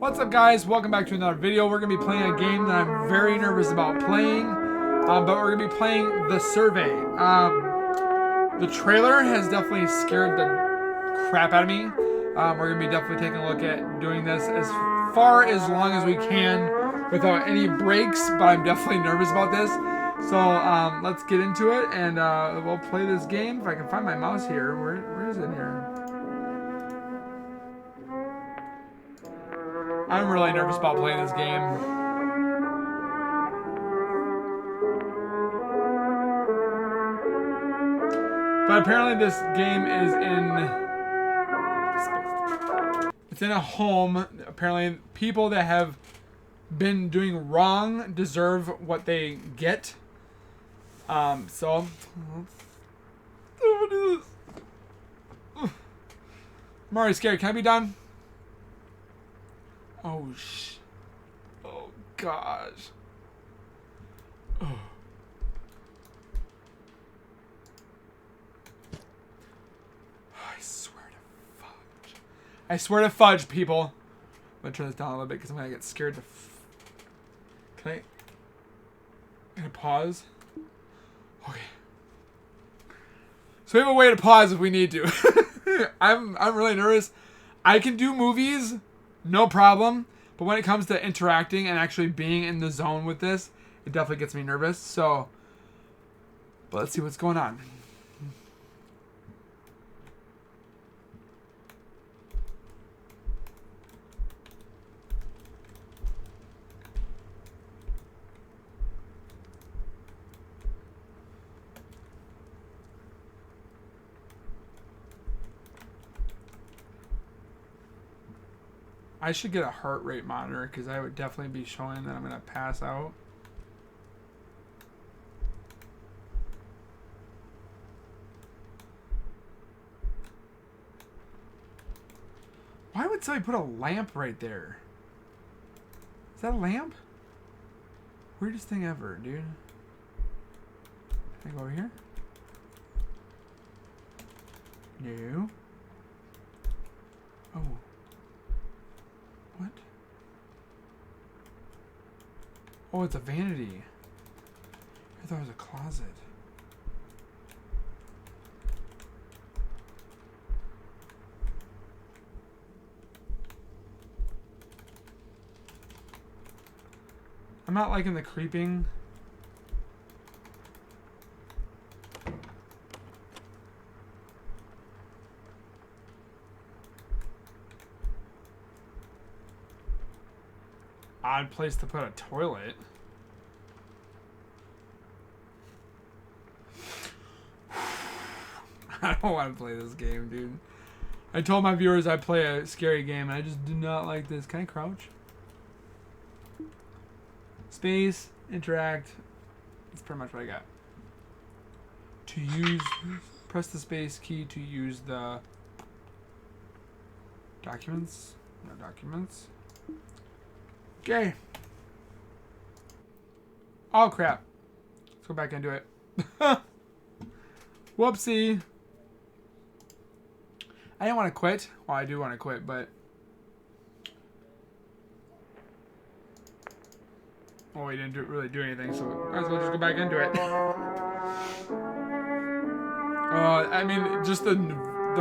What's up, guys? Welcome back to another video. We're going to be playing a game that I'm very nervous about playing, but we're going to be playing The Survey. The trailer has definitely scared the crap out of me. We're going to be definitely taking a look at doing this as far as long as we can without any breaks, but I'm definitely nervous about this. So let's get into it, and we'll play this game. If I can find my mouse here. Where is it here? I'm really nervous about playing this game. But apparently this game is it's in a home. Apparently people that have been doing wrong deserve what they get. So let's do this. I'm already scared. Can I be done? Oh gosh. Oh. I swear to fudge. I swear to fudge, people. I'm gonna turn this down a little bit because I'm gonna get scared to. Can I pause? Okay. So we have a way to pause if we need to. I'm really nervous. I can do movies, no problem. But when it comes to interacting and actually being in the zone with this, it definitely gets me nervous. So, but let's see what's going on. I should get a heart rate monitor because I would definitely be showing that I'm going to pass out. Why would somebody put a lamp right there? Is that a lamp? Weirdest thing ever, dude. Can I go over here? No. Oh. What? Oh, it's a vanity. I thought it was a closet. I'm not liking the creeping. Odd place to put a toilet. I don't want to play this game, dude. I told my viewers I play a scary game, and I just do not like this. Can I crouch? Space, interact. That's pretty much what I got. To use, press the space key to use the documents. No documents. Okay. Oh crap. Let's go back and do it. Whoopsie. I didn't want to quit. Well, I do want to quit, but... Oh, we didn't really do anything, so might as well just go back into it. I mean, just the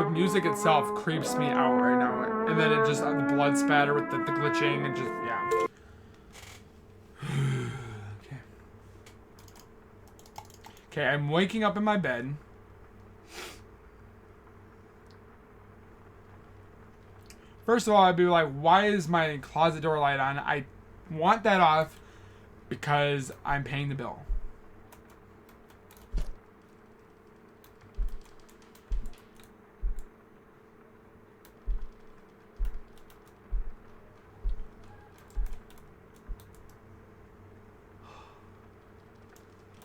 music itself creeps me out right now. And then it just, the blood spatter with the glitching and just, yeah. Okay. Okay, I'm waking up in my bed. First of all, I'd be like, why is my closet door light on? I want that off because I'm paying the bill.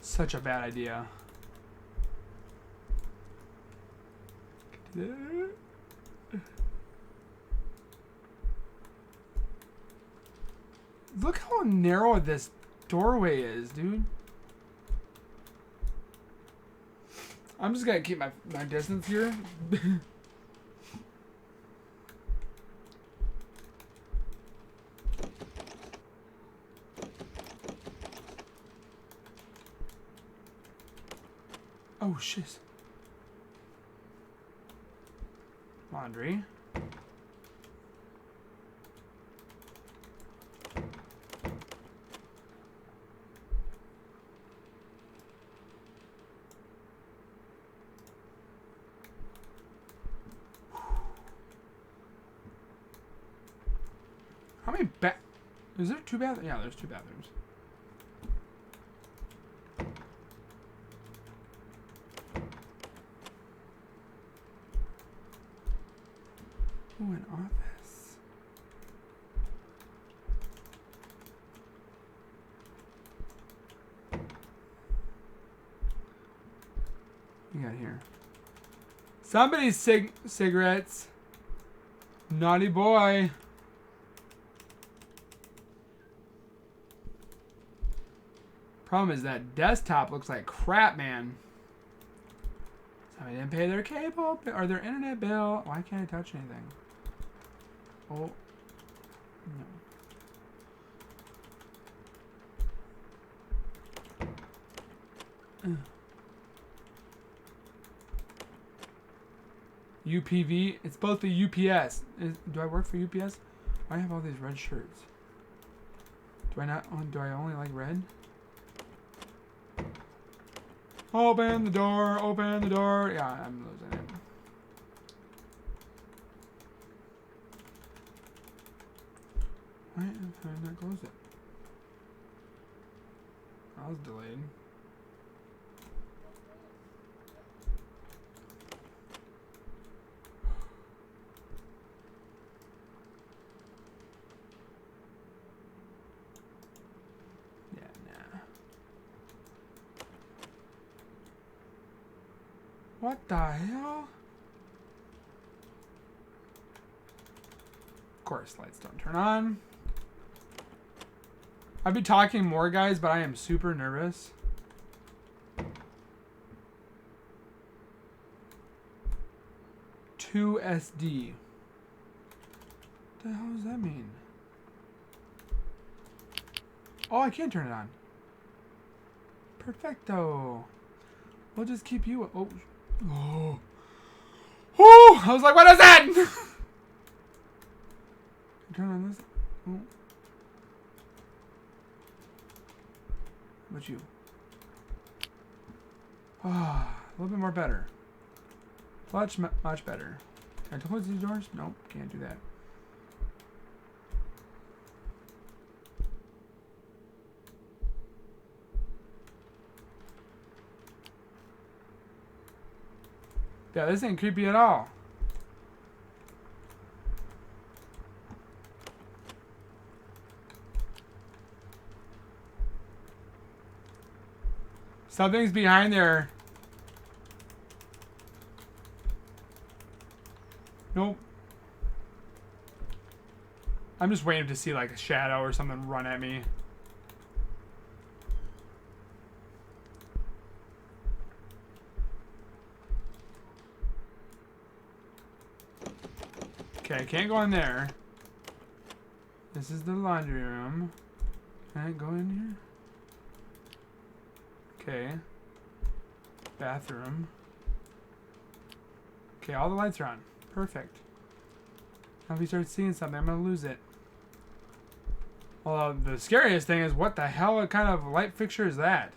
Such a bad idea. Look how narrow this doorway is, dude. I'm just gonna keep my distance here. Oh, shit. Laundry. How many is there 2 bathrooms? Yeah, there's 2 bathrooms. Ooh, an office. What we got here? Somebody's cigarettes. Naughty boy. Problem is that desktop looks like crap, man. Somebody didn't pay their cable or their internet bill. Why can't I touch anything? Oh. No. UPV. It's both the UPS. Do I work for UPS? Why do I have all these red shirts? Do I not? Do I only like red? Open the door. Open the door. Yeah, I'm losing it. Why did I not close it? I was delayed. What the hell? Of course, lights don't turn on. I'd be talking more, guys, but I am super nervous. Two SD. What the hell does that mean? Oh, I can't turn it on. Perfecto. We'll just keep you. Oh. Oh. Oh! I was like, what is that? Turn on this. Oh. What you? Ah, a little bit more better. Much better. Can I close these doors? Nope, can't do that. Yeah, this ain't creepy at all. Something's behind there. Nope. I'm just waiting to see like a shadow or something run at me. Okay, can't go in there. This is the laundry room. Can I go in here? Okay. Bathroom. Okay, all the lights are on. Perfect. Now if you start seeing something, I'm gonna lose it. Although the scariest thing is, what the hell? What kind of light fixture is that?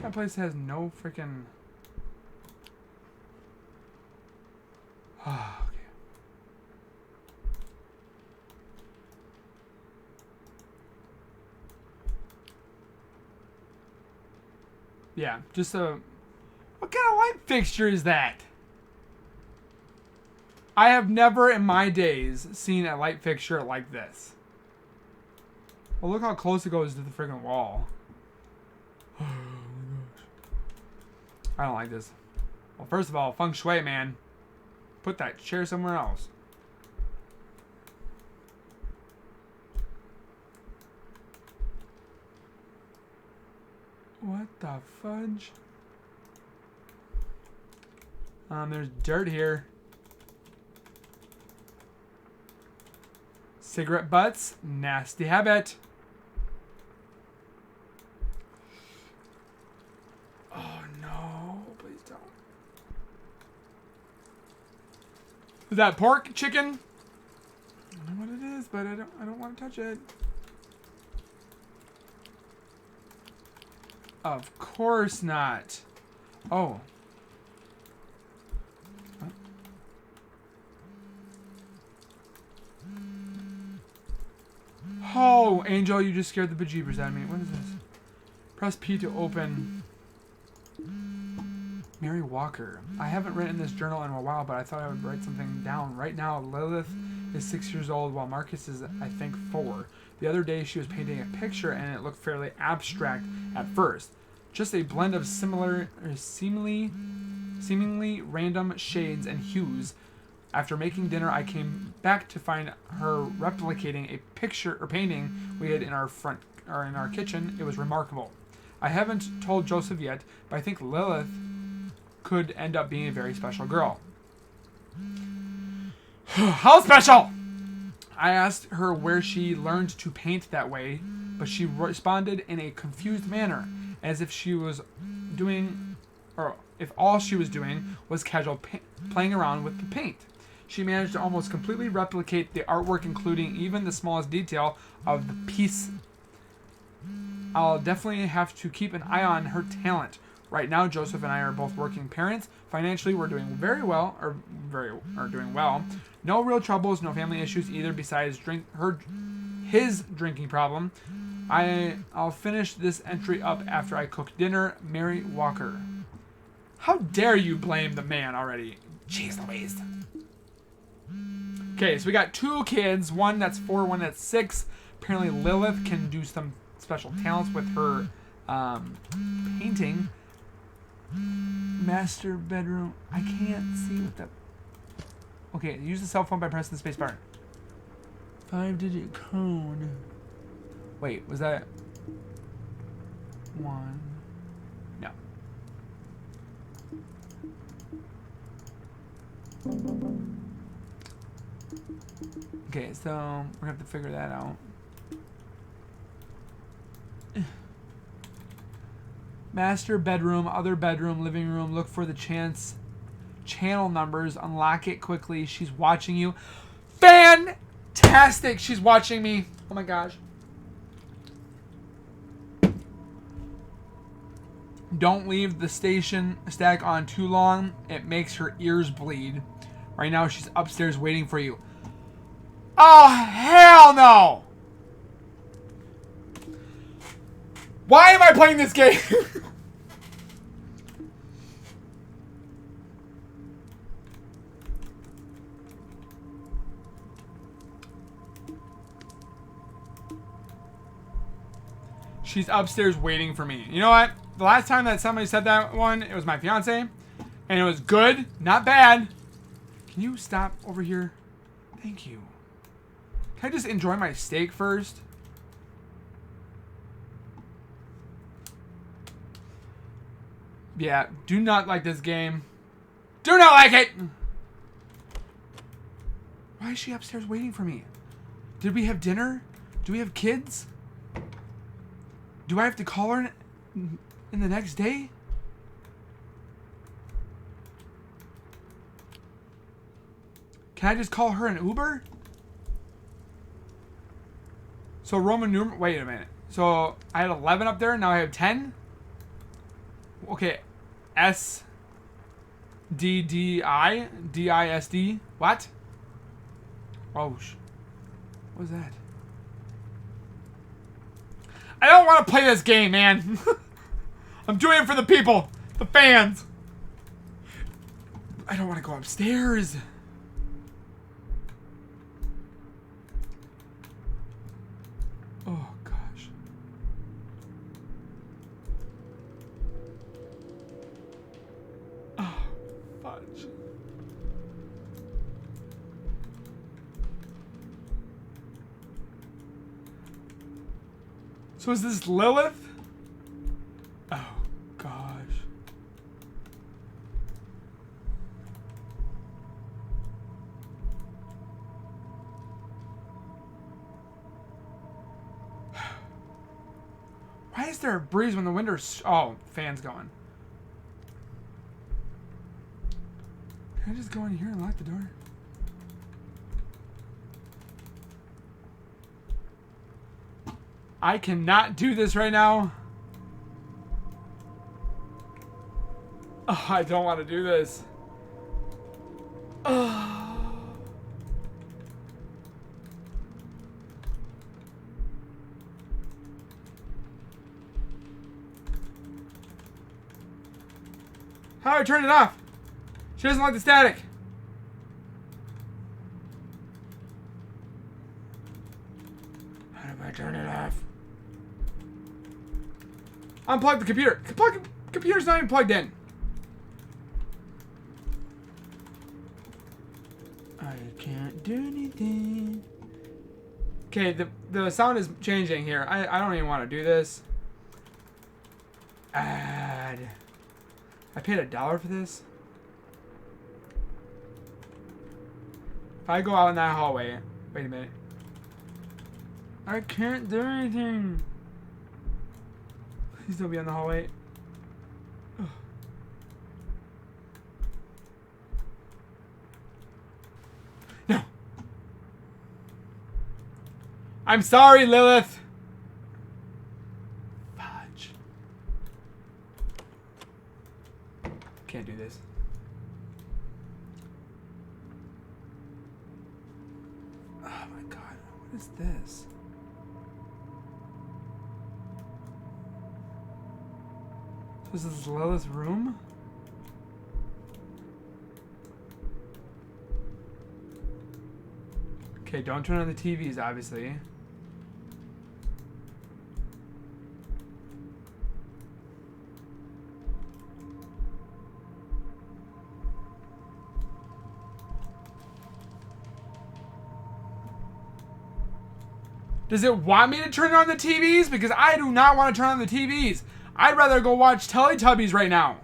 That place has no freaking. Okay. Yeah, just a. What kind of light fixture is that? I have never in my days seen a light fixture like this. Well, look how close it goes to the freaking wall. Oh my gosh. I don't like this. Well, first of all, feng shui, man. Put that chair somewhere else. What the fudge? There's dirt here. Cigarette butts. Nasty habit. Oh no, please don't. Is that pork? Chicken? I don't know what it is, but I don't want to touch it. Of course not. Oh. What? Oh, Angel, you just scared the bejeebers out of me. What is this? Press P to open. Mary Walker. I haven't written this journal in a while, but I thought I would write something down. Right now, Lilith is 6 years old, while Marcus is, I think, 4. The other day, she was painting a picture, and it looked fairly abstract at first. Just a blend of seemingly random shades and hues. After making dinner, I came back to find her replicating a picture or painting we had in our kitchen. It was remarkable. I haven't told Joseph yet, but I think Lilith could end up being a very special girl. How special? I asked her where she learned to paint that way, but she responded in a confused manner, as if she was doing, or if all she was doing was casual playing around with the paint. She managed to almost completely replicate the artwork, including even the smallest detail of the piece. I'll definitely have to keep an eye on her talent. Right now, Joseph and I are both working parents. Financially, we're doing doing well. No real troubles, no family issues either. Besides his drinking problem. I'll finish this entry up after I cook dinner. Mary Walker. How dare you blame the man already? Jeez Louise. Okay, so we got 2 kids. One that's 4, one that's 6. Apparently, Lilith can do some special talents with her painting. Master bedroom. I can't see what the... Okay, use the cell phone by pressing the space bar. 5-digit code. Wait, was that... 1? No. Okay, so we're gonna have to figure that out. Master bedroom, other bedroom, living room. Look for the channel numbers. Unlock it quickly. She's watching you. Fantastic! She's watching me. Oh my gosh. Don't leave the station stack on too long. It makes her ears bleed. Right now, she's upstairs waiting for you. Oh, hell no! Why am I playing this game? She's upstairs waiting for me. You know what? The last time that somebody said that one, it was my fiance. And it was good, not bad. Can you stop over here? Thank you. Can I just enjoy my steak first? Yeah, do not like this game. Do not like it! Why is she upstairs waiting for me? Did we have dinner? Do we have kids? Do I have to call her in the next day? Can I just call her an Uber? So Roman numeral... Wait a minute. So I had 11 up there. Now I have 10? Okay. S-D-D-I? D-I-S-D? What? Oh, what was that? I don't want to play this game, man. I'm doing it for the people. The fans. I don't want to go upstairs. Oh, gosh. Oh, fudge. So is this Lilith? Oh, gosh. Why is there a breeze when the window's... Oh, fan's going. Can I just go in here and lock the door? I cannot do this right now. Oh, I don't want to do this. Oh. How do I turn it off? She doesn't like the static. How do I turn it off? Unplug the computer. Computer's not even plugged in. I can't do anything. Okay, the sound is changing here. I don't even want to do this. Add. I paid $1 for this. If I go out in that hallway, wait a minute. I can't do anything. Please don't be on the hallway. Ugh. No. I'm sorry, Lilith. Fudge. Can't do this. Oh my god, what is this? This is Lilith's room? Okay, don't turn on the TVs, obviously. Does it want me to turn on the TVs? Because I do not want to turn on the TVs. I'd rather go watch Teletubbies right now.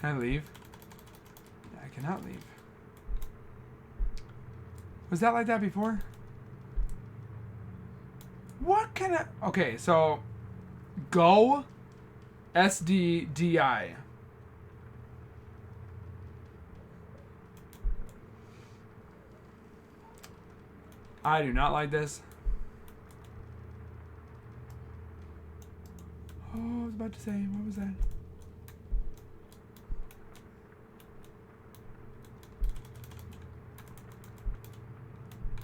Can I leave? I cannot leave. Was that like that before? What can I... Okay, so... Go... SDDI. I do not like this. Oh, I was about to say, what was that?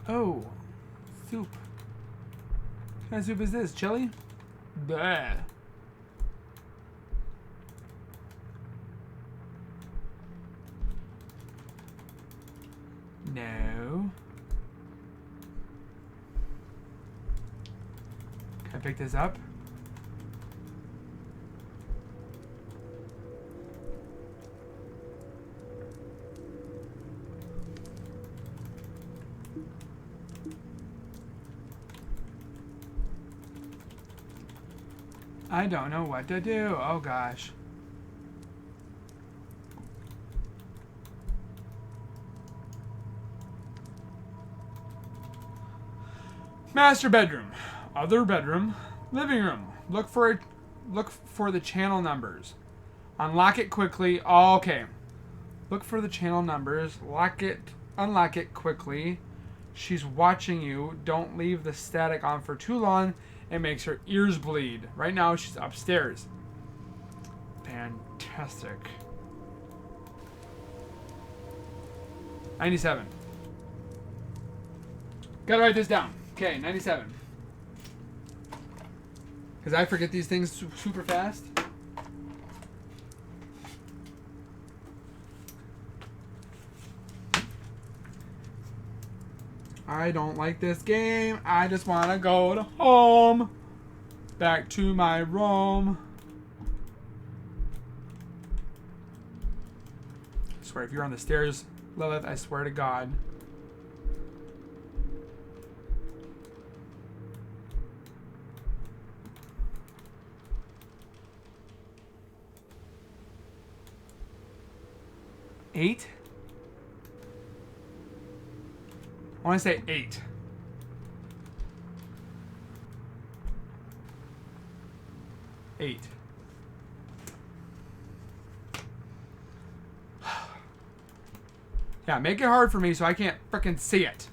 Oh, soup. What kind of soup is this? Chili? Bleh. No. Can I pick this up? I don't know what to do. Oh gosh. Master bedroom, other bedroom, living room. Look for the channel numbers. Unlock it quickly. Oh, okay. Look for the channel numbers. Lock it. Unlock it quickly. She's watching you. Don't leave the static on for too long. It makes her ears bleed. Right now, she's upstairs. Fantastic. 97. Gotta write this down. Okay, 97. Because I forget these things super fast. I don't like this game. I just want to go to home. Back to my room. I swear, if you're on the stairs, Lilith, I swear to God. Eight? I want to say 8. Yeah, make it hard for me so I can't frickin' see it.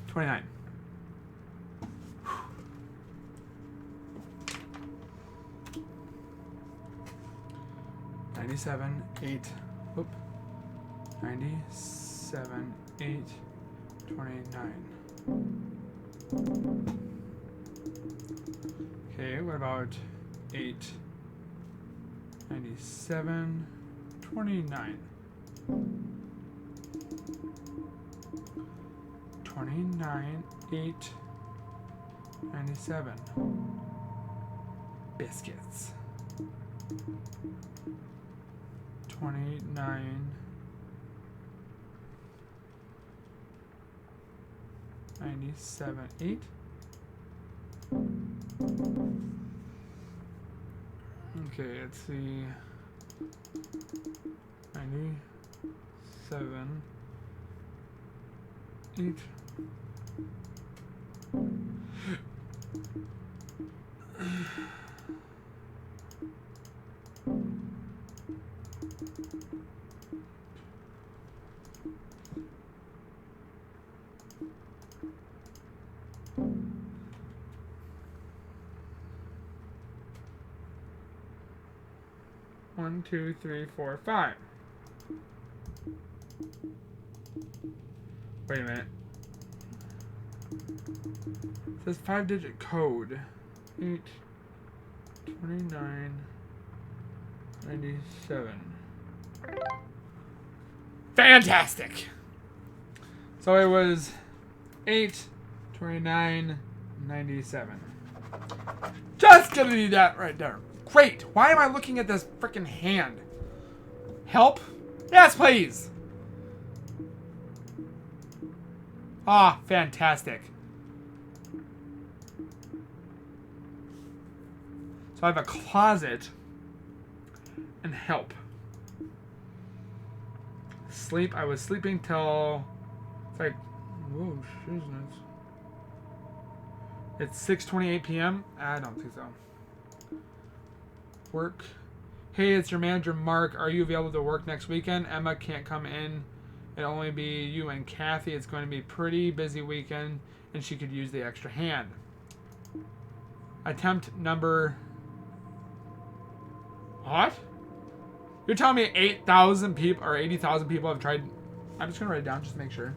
$29. 97, 8. Whoop. 97, 8, 29. Okay, what about 8, 97, 29. 29, 8, 97. Biscuits. 29, 97, 8. Okay, let's see. 97, 8. One, two, three, four, 5. Wait a minute. It says 5-digit code. 8, 29, 97. Fantastic! So it was 8, 29, 97. Just gonna need that right there. Great! Why am I looking at this freaking hand? Help? Yes, please! Ah, fantastic. So I have a closet and help. Sleep. I was sleeping till it's like, whoa, shizness. It's 6:28 p.m. I don't think so. Work. Hey, it's your manager, Mark. Are you available to work next weekend? Emma can't come in. It'll only be you and Kathy. It's going to be a pretty busy weekend, and she could use the extra hand. Attempt number... What? You're telling me 8,000 people or 80,000 people have tried... I'm just going to write it down just to make sure.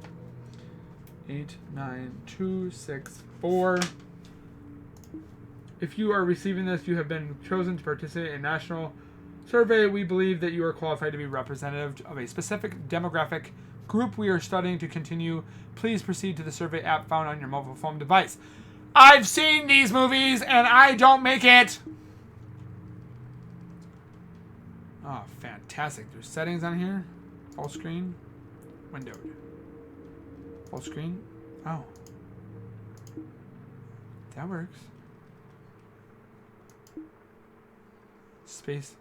8, 9, 2, 6, 4. If you are receiving this, you have been chosen to participate in a national survey. We believe that you are qualified to be representative of a specific demographic group we are studying. To continue, please proceed to the survey app found on your mobile phone device. I've seen these movies and I don't make it. Oh, fantastic. There's settings on here. Full screen. Windowed. Full screen. Oh. That works. Space.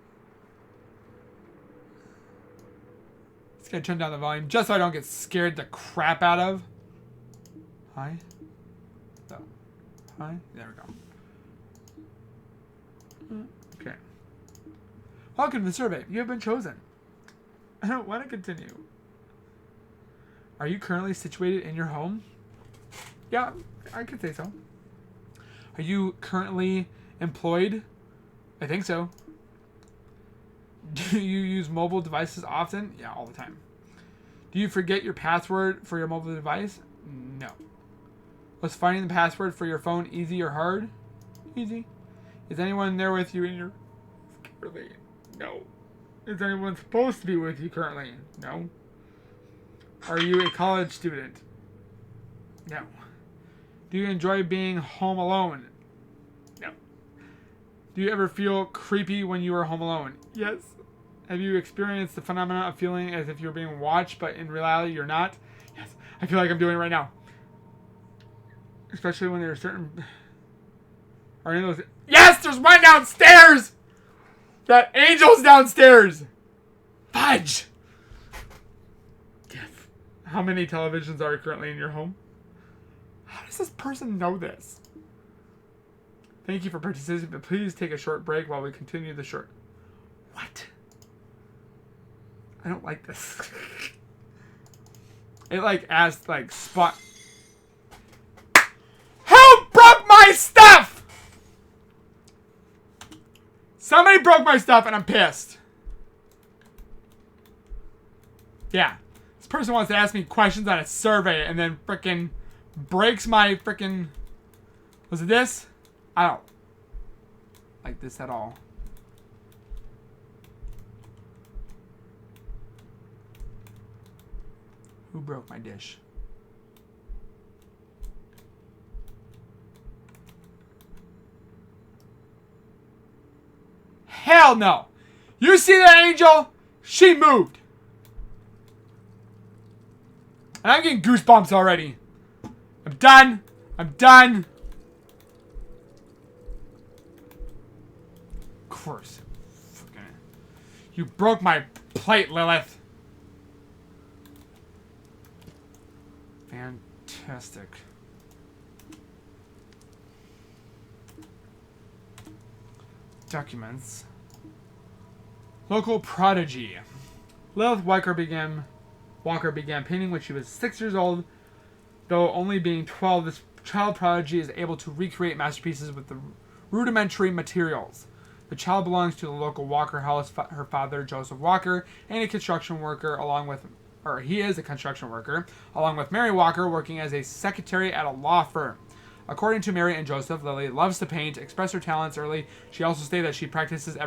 Just gonna turn down the volume just so I don't get scared the crap out of. Hi. So. Hi. There we go. Okay. Welcome to the survey. You have been chosen. I don't want to continue. Are you currently situated in your home? Yeah, I could say so. Are you currently employed? I think so. Do you use mobile devices often? Yeah, all the time. Do you forget your password for your mobile device? No. Was finding the password for your phone easy or hard? Easy. Is anyone there with you in your... Currently? No. Is anyone supposed to be with you currently? No. Are you a college student? No. Do you enjoy being home alone? No. Do you ever feel creepy when you are home alone? Yes. Have you experienced the phenomenon of feeling as if you're being watched, but in reality you're not? Yes. I feel like I'm doing it right now. Especially when there are certain... Are any of those... Yes, there's one downstairs! That angel's downstairs! Fudge! How many televisions are currently in your home? How does this person know this? Thank you for participating, but please take a short break while we continue the short... What? I don't like this. It like asked like spot... Who broke my stuff? Somebody broke my stuff and I'm pissed. Yeah. This person wants to ask me questions on a survey and then frickin' breaks my frickin'... Was it this? I don't like this at all. Who broke my dish? Hell no! You see that angel? She moved. And I'm getting goosebumps already. I'm done. I'm done. Of course. You broke my plate, Lilith. Fantastic. Documents. Local prodigy. Lilith Walker began painting when she was 6 years old. Though only being 12, this child prodigy is able to recreate masterpieces with the rudimentary materials. The child belongs to the local Walker house. Her father, Joseph Walker, and a construction worker, he is a construction worker, along with Mary Walker, working as a secretary at a law firm. According to Mary and Joseph, Lily loves to paint, express her talents early. She also stated that she practices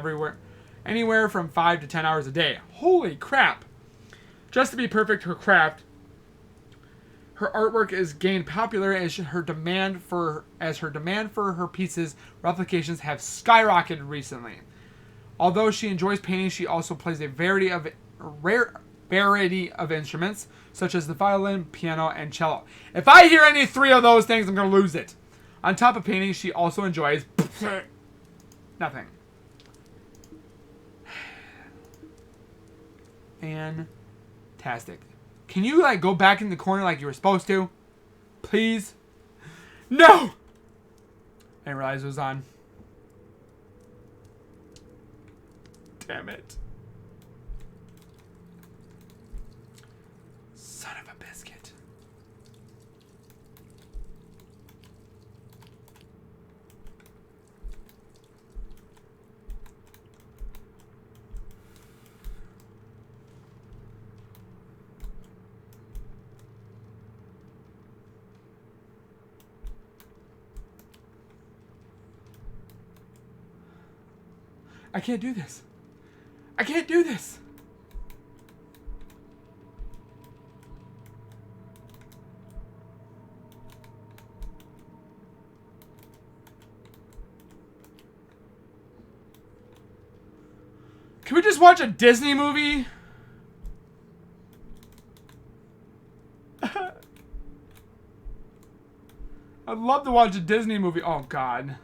anywhere from 5 to 10 hours a day. Holy crap! Just to be perfect her craft, her artwork is gained popular as her demand for her pieces replications have skyrocketed recently. Although she enjoys painting, she also plays a variety of instruments, such as the violin, piano, and cello. If I hear any 3 of those things, I'm going to lose it. On top of painting, she also enjoys nothing. Fantastic. Can you, like, go back in the corner like you were supposed to? Please? No! I didn't realize it was on. Damn it. Son of a biscuit. I can't do this. I can't do this. Can we just watch a Disney movie? I'd love to watch a Disney movie. Oh, God.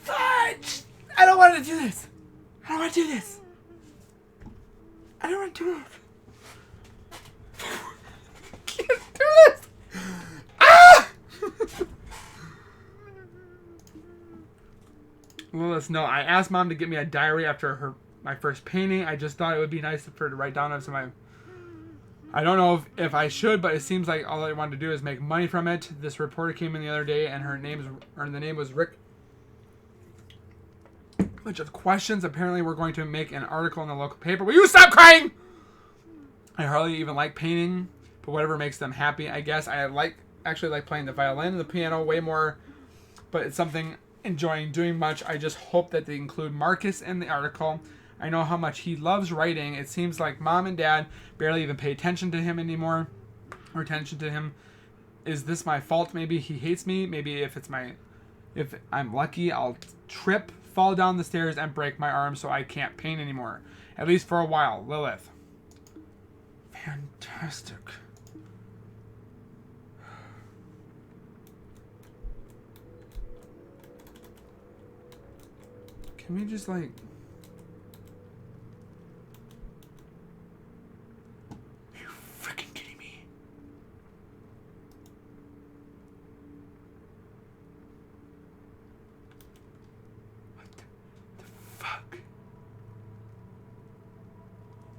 Fudge! I don't want to do this. I don't want to do this. I don't want to do it. Can't do this. Ah! Lilith, no. I asked Mom to get me a diary after my first painting. I just thought it would be nice for her to write down some of my... I don't know if I should, but it seems like all I wanted to do is make money from it. This reporter came in the other day, and the name was Rick. Bunch of questions. Apparently, we're going to make an article in the local paper. Will you stop crying? I hardly even like painting, but whatever makes them happy, I guess. I actually like playing the violin and the piano way more, but it's something enjoying doing much. I just hope that they include Marcus in the article. I know how much he loves writing. It seems like Mom and Dad barely even pay attention to him anymore. Or attention to him. Is this my fault? Maybe he hates me. Maybe if I'm lucky, I'll trip, fall down the stairs, and break my arm so I can't paint anymore. At least for a while. Lilith. Fantastic. Can we just like... Are you freaking kidding me? What the fuck?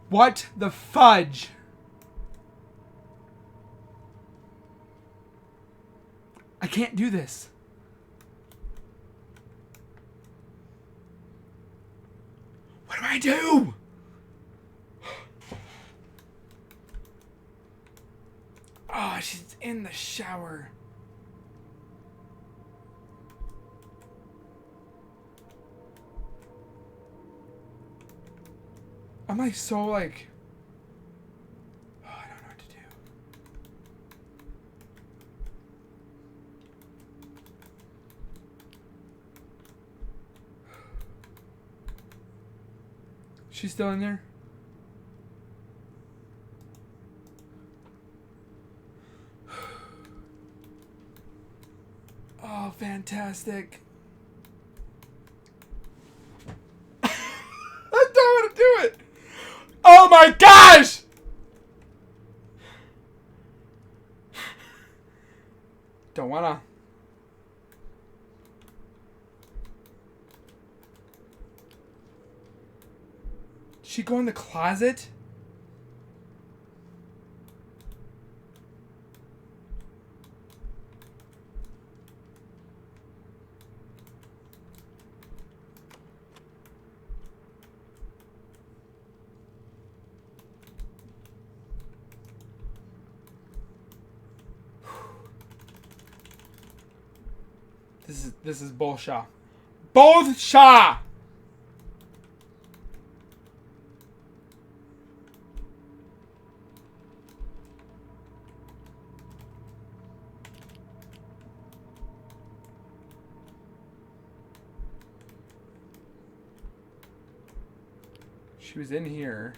What the fudge? I can't do this. What do I do? Oh, she's in the shower. I'm like so like... Oh, I don't know what to do. She's still in there? Oh, fantastic. I don't want to do it. Oh my gosh! Don't wanna. Did she go in the closet? This is bullshit. Bullshit! She was in here.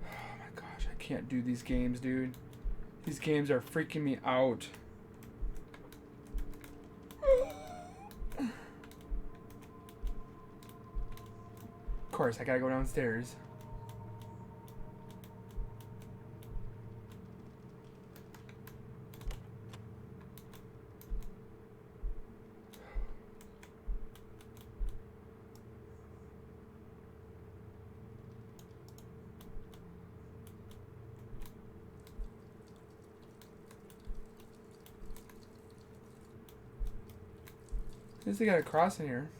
Oh my gosh, I can't do these games, dude. These games are freaking me out. Of course, I gotta go downstairs. At least they got a cross in here.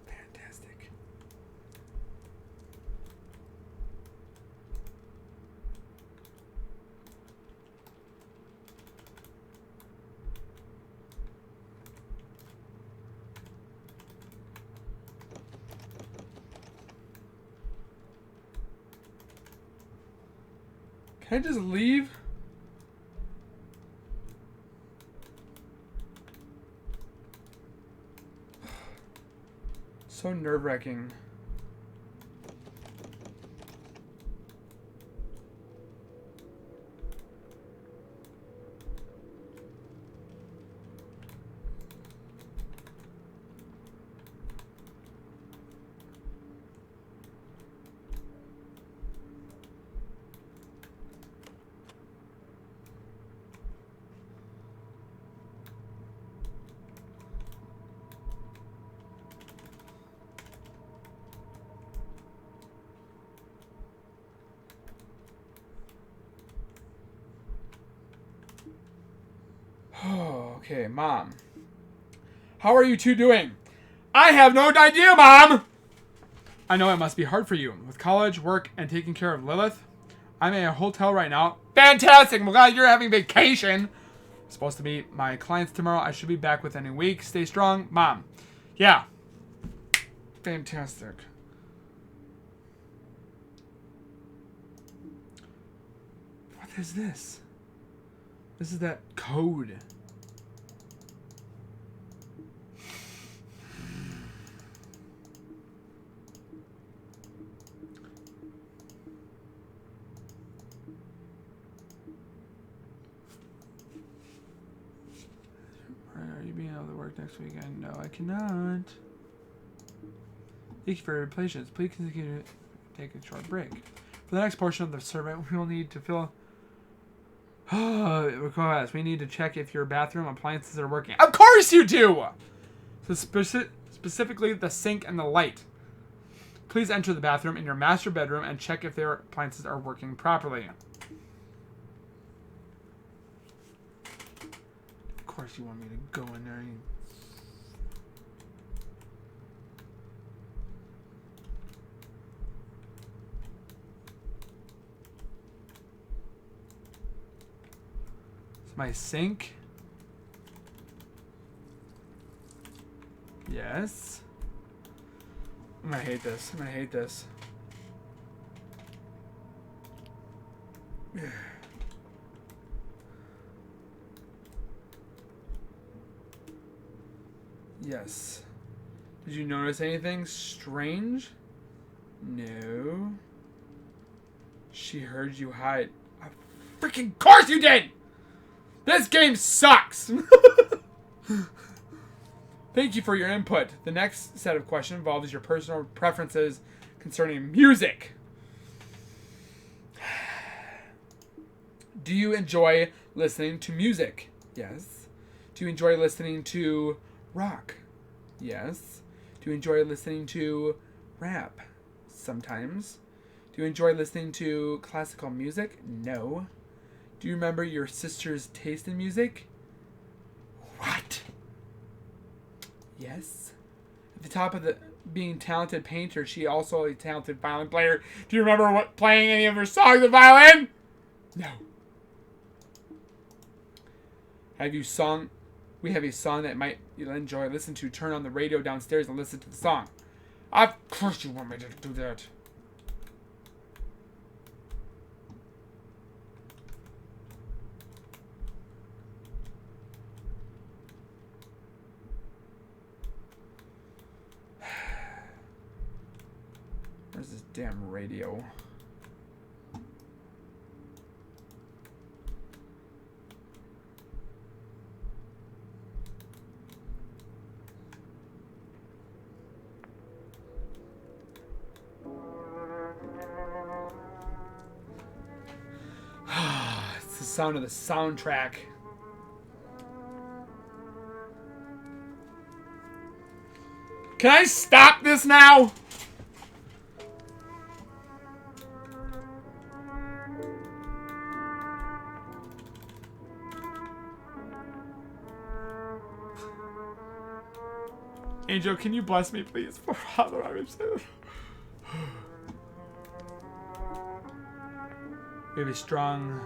Fantastic. Can I just leave? So nerve-wracking. Oh, okay, Mom. How are you two doing? I have no idea, Mom! I know it must be hard for you, with college, work, and taking care of Lilith. I'm in a hotel right now. Fantastic! I'm glad you're having vacation. I'm supposed to meet my clients tomorrow. I should be back within a week. Stay strong, Mom. Yeah. Fantastic. What is this? This is that code. Are you being able to work next weekend? No, I cannot. Thank you for your patience. Please continue to take a short break. For the next portion of the survey, we will need to fill... we need to check if your bathroom appliances are working. Of course you do! So specifically the sink and the light. Please enter the bathroom in your master bedroom and check if their appliances are working properly. Of course you want me to go in there and... My sink. Yes. I'm gonna hate this. I'm gonna hate this. Yes. Did you notice anything strange? No. She heard you hide. Freaking course you did! This game sucks! Thank you for your input. The next set of questions involves your personal preferences concerning music. Do you enjoy listening to music? Yes. Do you enjoy listening to rock? Yes. Do you enjoy listening to rap? Sometimes. Do you enjoy listening to classical music? No. Do you remember your sister's taste in music? What? Yes. At the top of the being talented painter, she also a talented violin player. Do you remember playing any of her songs on violin? No. We have a song that you'll enjoy. Listen to. Turn on the radio downstairs and listen to the song. Of course you want me to do that. Where's this damn radio? It's the sound of the soundtrack. Can I stop this now? Angel, can you bless me, please? Father, I we have a strong...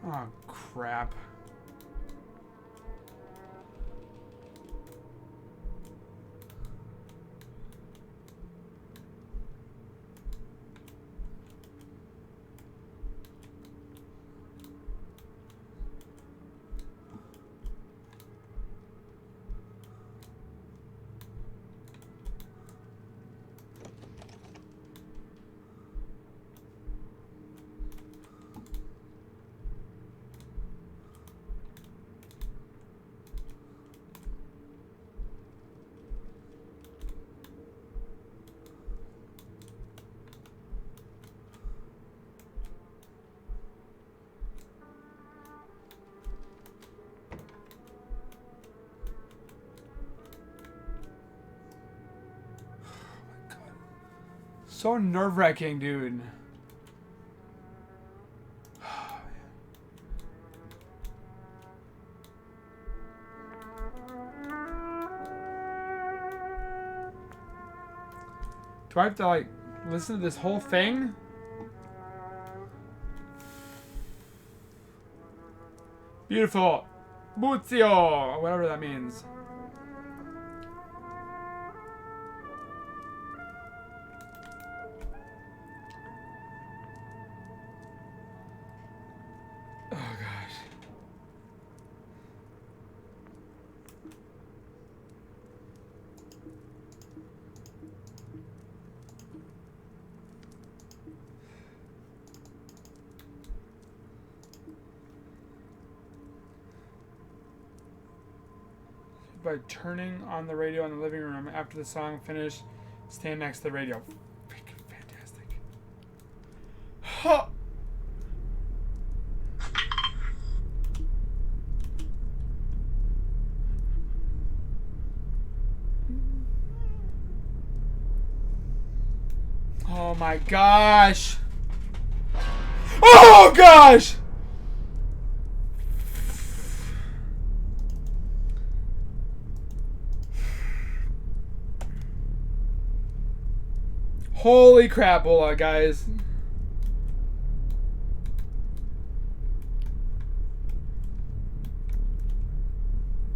Oh, crap. So nerve-wracking, dude. Do I have to, like, listen to this whole thing? Beautiful. Buzio! Whatever that means. by turning on the radio in the living room. After the song finished, stand next to the radio. Freaking fantastic. Huh. Oh my gosh. Oh gosh. Holy crapola, guys.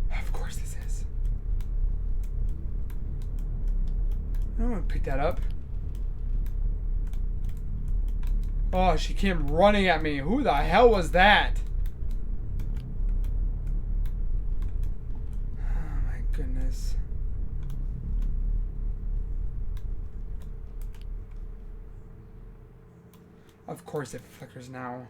Of course this is. I don't want to pick that up. Oh, she came running at me. Who the hell was that? Oh my goodness. Of course it flickers now.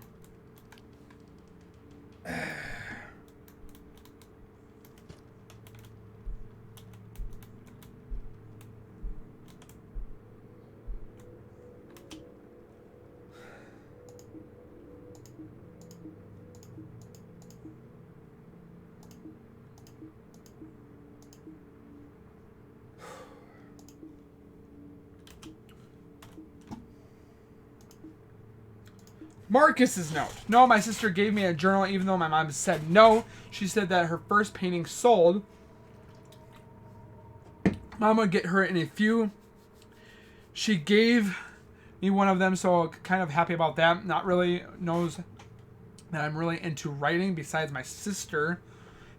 Marcus's note. No, my sister gave me a journal even though my mom said no. She said that her first painting sold. Mom would get her in a few. She gave me one of them, so kind of happy about that. Not really knows that I'm really into writing besides my sister.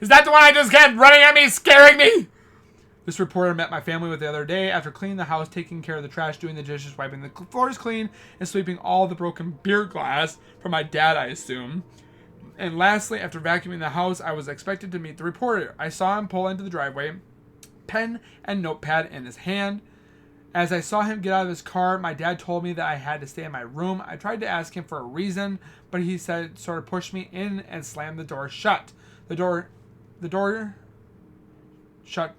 Is that the one I just kept running at me, scaring me? This reporter met my family with the other day after cleaning the house, taking care of the trash, doing the dishes, wiping the floors clean, and sweeping all the broken beer glass from my dad, I assume. And lastly, after vacuuming the house, I was expected to meet the reporter. I saw him pull into the driveway, pen and notepad in his hand. As I saw him get out of his car, my dad told me that I had to stay in my room. I tried to ask him for a reason, but he said sort of pushed me in and slammed the door shut. The door shut.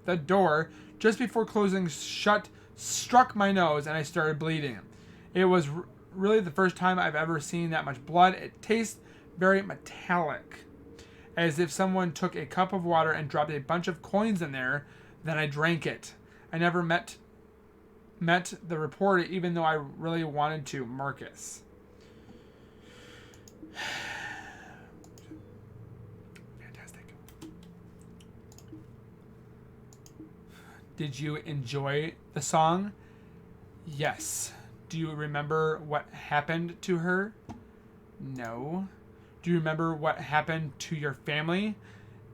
The door, just before closing shut, struck my nose and I started bleeding. It was really the first time I've ever seen that much blood. It tastes very metallic, as if someone took a cup of water and dropped a bunch of coins in there. Then I drank it. I never met the reporter, even though I really wanted to. Marcus. Fantastic. Did you enjoy the song? Yes. Do you remember what happened to her? No. Do you remember what happened to your family?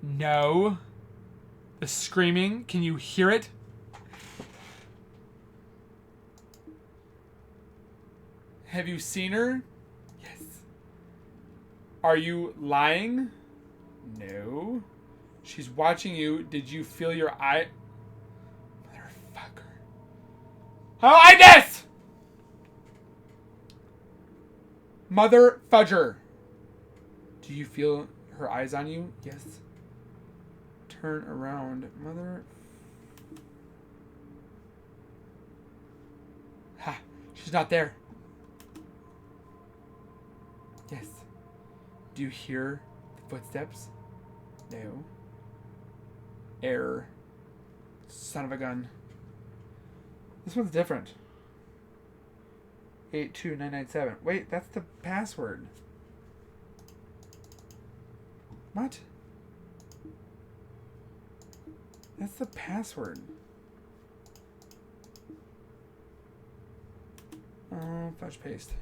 No. The screaming, can you hear it? Have you seen her? Yes. Are you lying? No. She's watching you. Did you feel your eye? Motherfucker. How I this? Mother fudger. Do you feel her eyes on you? Yes. Turn around. Mother. Ha. She's not there. Yes. Do you hear the footsteps? No. Error. Son of a gun. This one's different. 82997. Wait, that's the password. What? That's the password. Oh, fudge paste.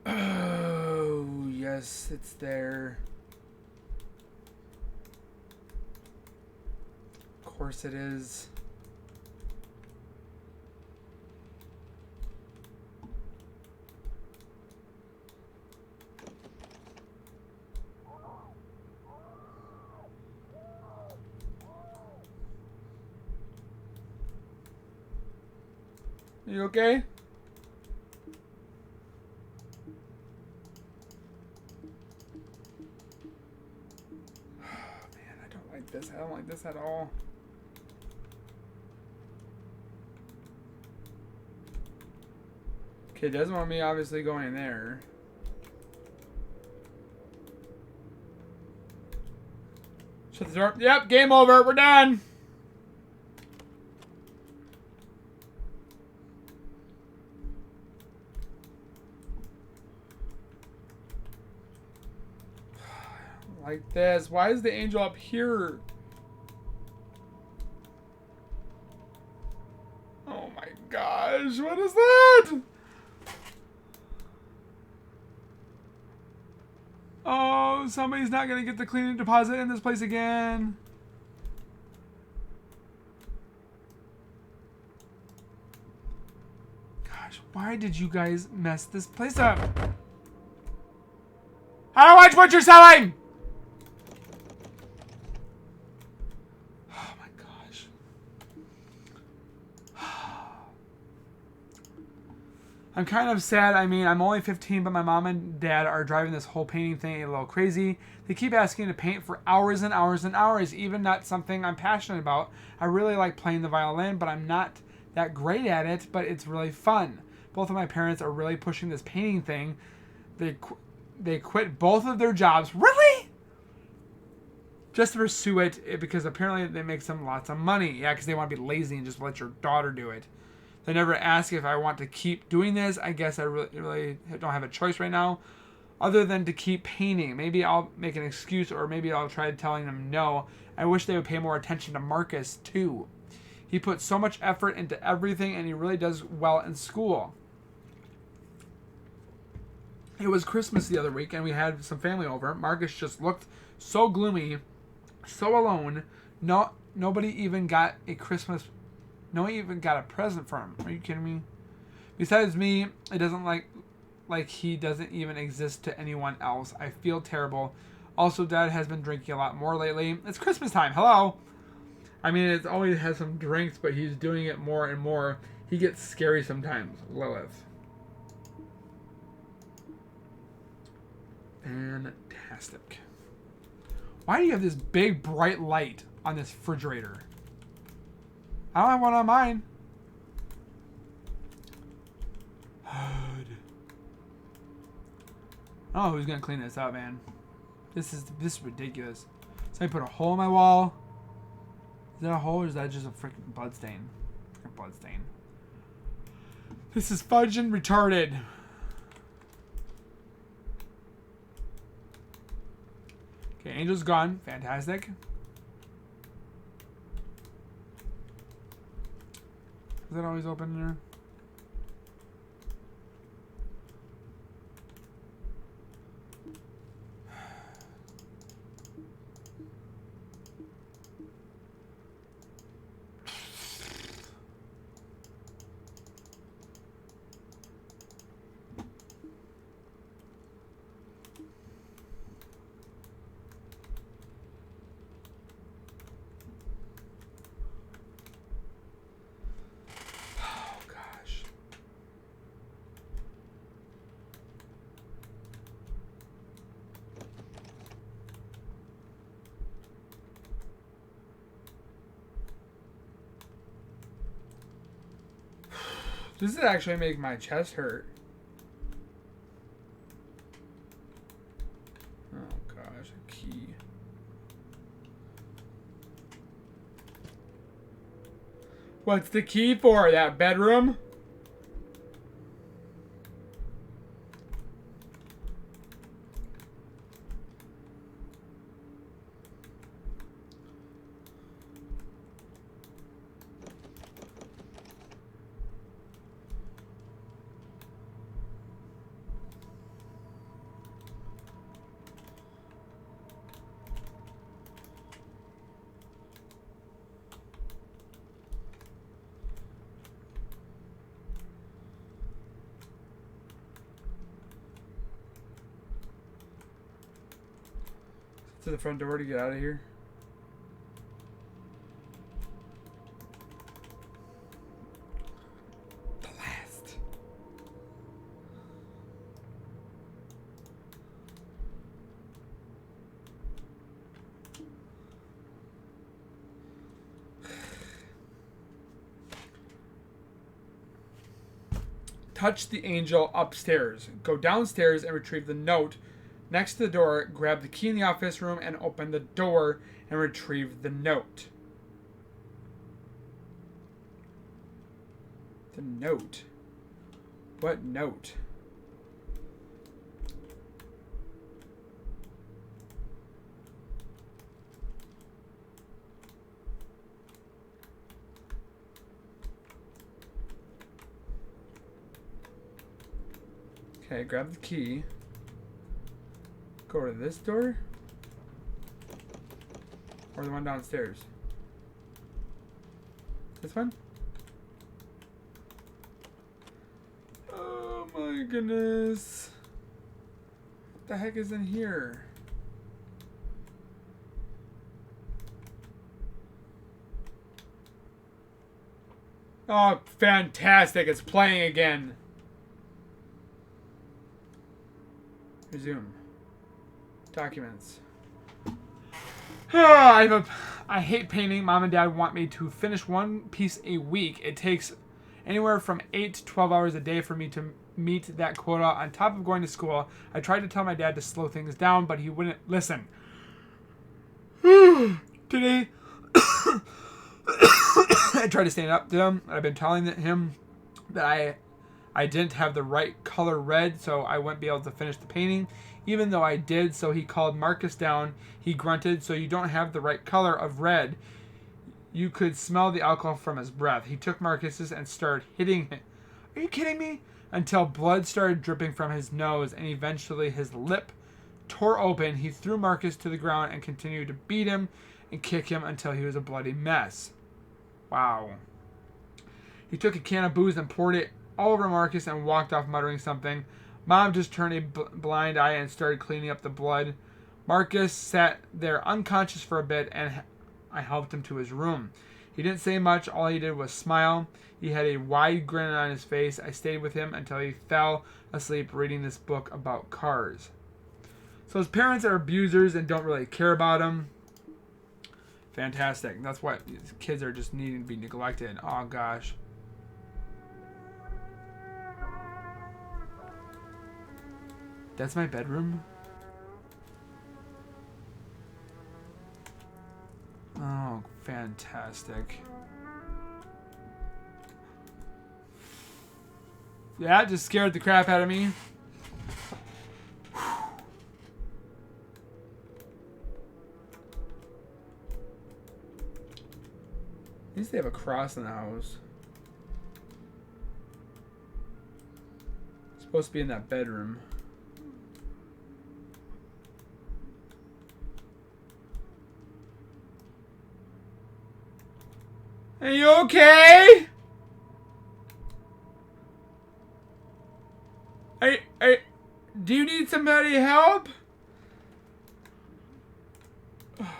Oh, yes, it's there. Of course it is. You okay? like this. I don't like this at all. Okay, doesn't want me obviously going in there. Shut the door. Yep, game over. We're done. Like this. Why is the angel up here? Oh my gosh, what is that? Oh, somebody's not gonna get the cleaning deposit in this place again. Gosh, why did you guys mess this place up? I don't watch what you're selling! Oh my gosh. I'm kind of sad. I mean, I'm only 15, but my mom and dad are driving this whole painting thing a little crazy. They keep asking to paint for hours and hours and hours, even not something I'm passionate about. I really like playing the violin, but I'm not that great at it, but it's really fun. Both of my parents are really pushing this painting thing. They quit both of their jobs. Really? Just to pursue it, because apparently it makes them lots of money. Yeah, because they want to be lazy and just let your daughter do it. They never ask if I want to keep doing this. I guess I really don't have a choice right now other than to keep painting. Maybe I'll make an excuse, or maybe I'll try telling them no. I wish they would pay more attention to Marcus too. He puts so much effort into everything and he really does well in school. It was Christmas the other week and we had some family over. Marcus just looked so gloomy, so alone. Nobody even got a present for him. Are you kidding me? Besides me, it doesn't like he doesn't even exist to anyone else. I feel terrible. Also, Dad has been drinking a lot more lately. It's Christmas time. Hello. I mean, it always has some drinks, but he's doing it more and more. He gets scary sometimes. Lilith. Fantastic. Why do you have this big bright light on this refrigerator? I don't have one on mine. Oh, who's gonna clean this up, man? This is ridiculous. So I put a hole in my wall. Is that a hole or is that just a freaking blood stain? Blood stain. This is fudging retarded. Okay, Angel's gone. Fantastic. Is that always open there? Does it actually make my chest hurt? Oh gosh, a key. What's the key for? That bedroom? To the front door to get out of here. The last. Touch the angel upstairs. Go downstairs and retrieve the note. Next to the door, grab the key in the office room and open the door and retrieve the note. The note? What note? Okay, grab the key. Go to this door? Or the one downstairs? This one? Oh my goodness. What the heck is in here? Oh, fantastic. It's playing again. Resume. Documents. I hate painting. Mom and Dad want me to finish one piece a week. It takes anywhere from 8 to 12 hours a day for me to meet that quota. On top of going to school, I tried to tell my dad to slow things down, but he wouldn't listen. Today, I tried to stand up to him. I've been telling him that I didn't have the right color red, so I wouldn't be able to finish the painting, even though I did. So he called Marcus down. He grunted, so you don't have the right color of red. You could smell the alcohol from his breath. He took Marcus's and started hitting him. Are you kidding me? Until blood started dripping from his nose, and eventually his lip tore open. He threw Marcus to the ground and continued to beat him and kick him until he was a bloody mess. Wow. He took a can of booze and poured it all over Marcus and walked off muttering something. Mom just turned a blind eye and started cleaning up the blood. Marcus sat there unconscious for a bit, and I helped him to his room. He didn't say much. All he did was smile. He had a wide grin on his face. I stayed with him until he fell asleep reading this book about cars. So his parents are abusers and don't really care about him. Fantastic. That's why kids are just needing to be neglected. Oh, gosh. That's my bedroom? Oh, fantastic. Yeah, it just scared the crap out of me. At least they have a cross in the house. It's supposed to be in that bedroom. Are you okay? Do you need somebody help? Oh,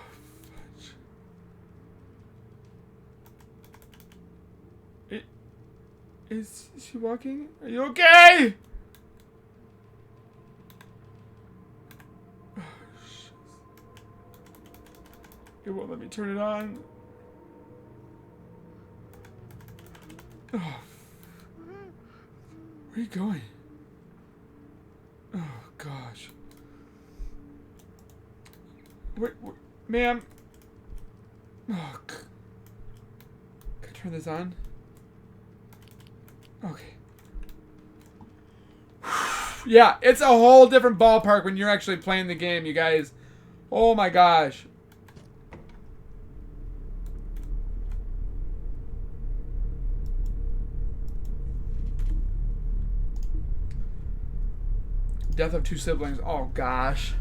fudge. Is she walking? Are you okay? Oh, shit. It won't let me turn it on. Oh. Where are you going? Oh, gosh. Wait, ma'am. Oh, can I turn this on? Okay. Yeah, it's a whole different ballpark when you're actually playing the game, you guys. Oh, my gosh. Death of 2 siblings. Oh, gosh.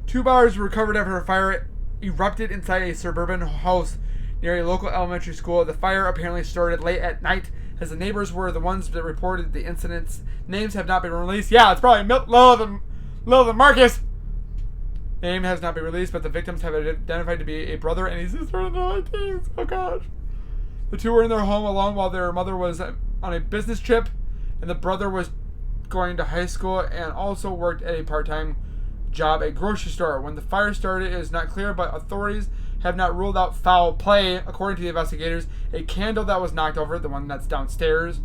2 bodies were recovered after a fire erupted inside a suburban house near a local elementary school. The fire apparently started late at night, as the neighbors were the ones that reported the incidents. Names have not been released. Yeah, it's probably Lilith and Marcus. Name has not been released, but the victims have been identified to be a brother and a sister in their 19s. Oh, gosh. The 2 were in their home alone while their mother was on a business trip, and the brother was going to high school and also worked at a part-time job at a grocery store. When the fire started, it is not clear, but authorities have not ruled out foul play. According to the investigators, a candle that was knocked over, the one that's downstairs,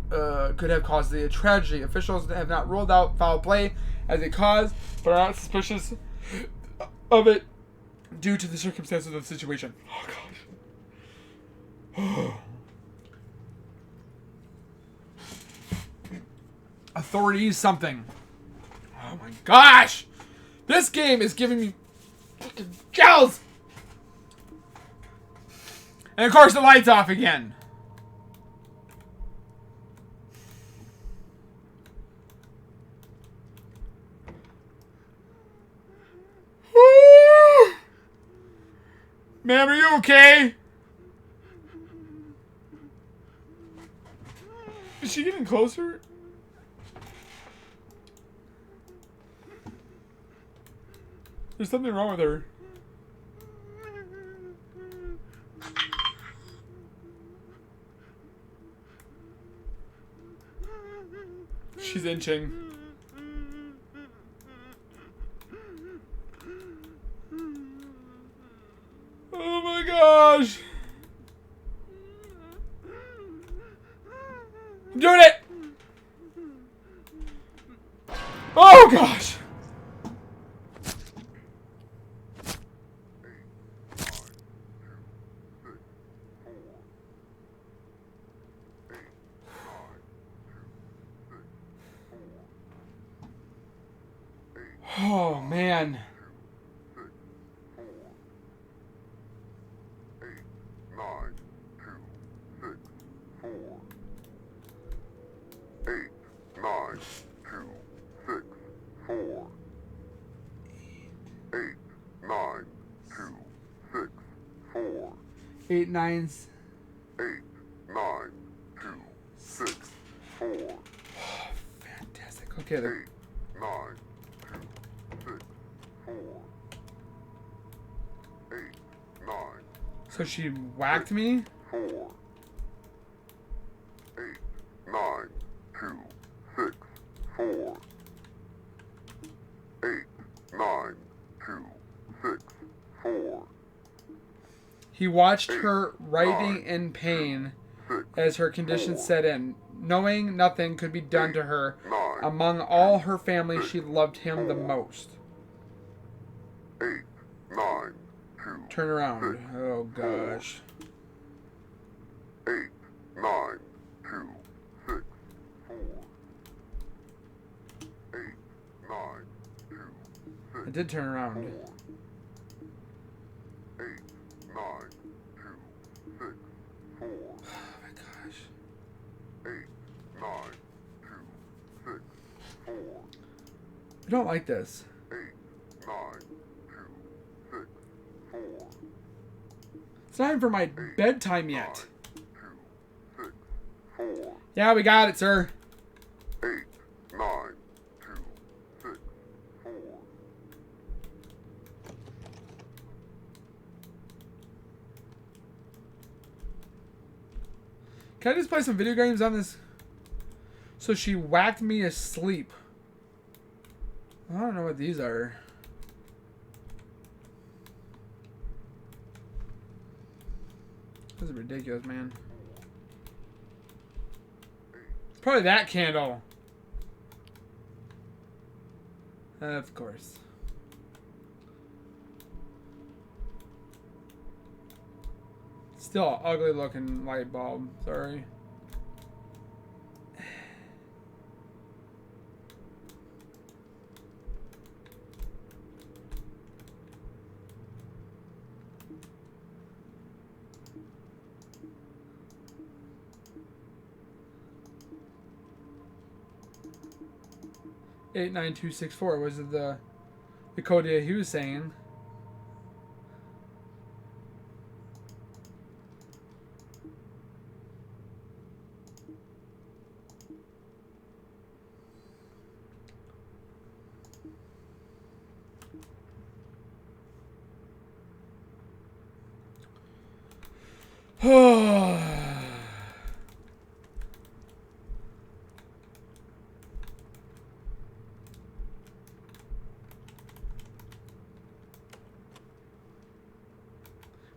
could have caused the tragedy. Officials have not ruled out foul play as a cause, but are not suspicious of it due to the circumstances of the situation. Oh, gosh. Authorities something. Oh, my gosh. This game is giving me fucking chills. And, of course, the light's off again. Ma'am, are you okay? Is she getting closer? There's something wrong with her. She's inching. Oh my gosh! I'm doing it! Oh gosh! Oh man. 8, 9. 8, 9, 2, 6, 4. Oh, fantastic. Okay, there. 8, 9, 2, 6, 4. 8, 9. So she whacked me? 4. 8, 9, 2, 6, 4. 8, 9, 2, 6, 4. He watched her writhing in pain as her condition set in, knowing nothing could be done to her. Among all her family, she loved him the most. 8, 9, 2. Turn around. Oh gosh. 8, 9, 2, 6, 4. 8, 9, 2, 6. I did turn around. 8, 9, 2, 6, 4. Oh my gosh. 8, 9, 2, 6, 4. I don't like this. 8, 9, 2, 6, 4. It's not even for my bedtime yet. 2, 6, 4. Yeah, we got it, sir. 8, 9, 2, 6, 4. Can I just play some video games on this? So she whacked me asleep. I don't know what these are. This is ridiculous, man. It's probably that candle. Of course. Still an ugly looking light bulb. Sorry. Eight 9264 was the code that he was saying.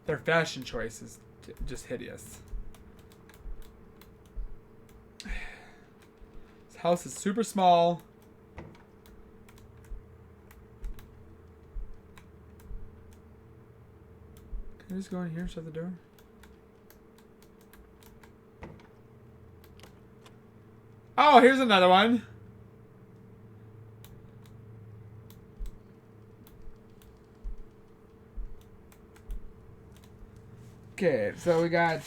Their fashion choice is just hideous. house is super small. Can I just go in here and shut the door? Oh, here's another one. Okay, so we got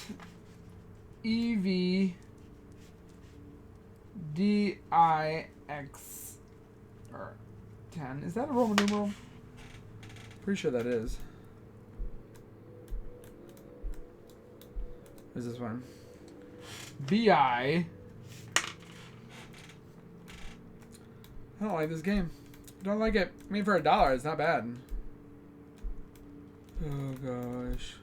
EVDIX or 10. Is that a Roman numeral? Pretty sure that is. Where's this one? BI. I don't like this game. I don't like it. I mean, for $1, it's not bad. Oh gosh.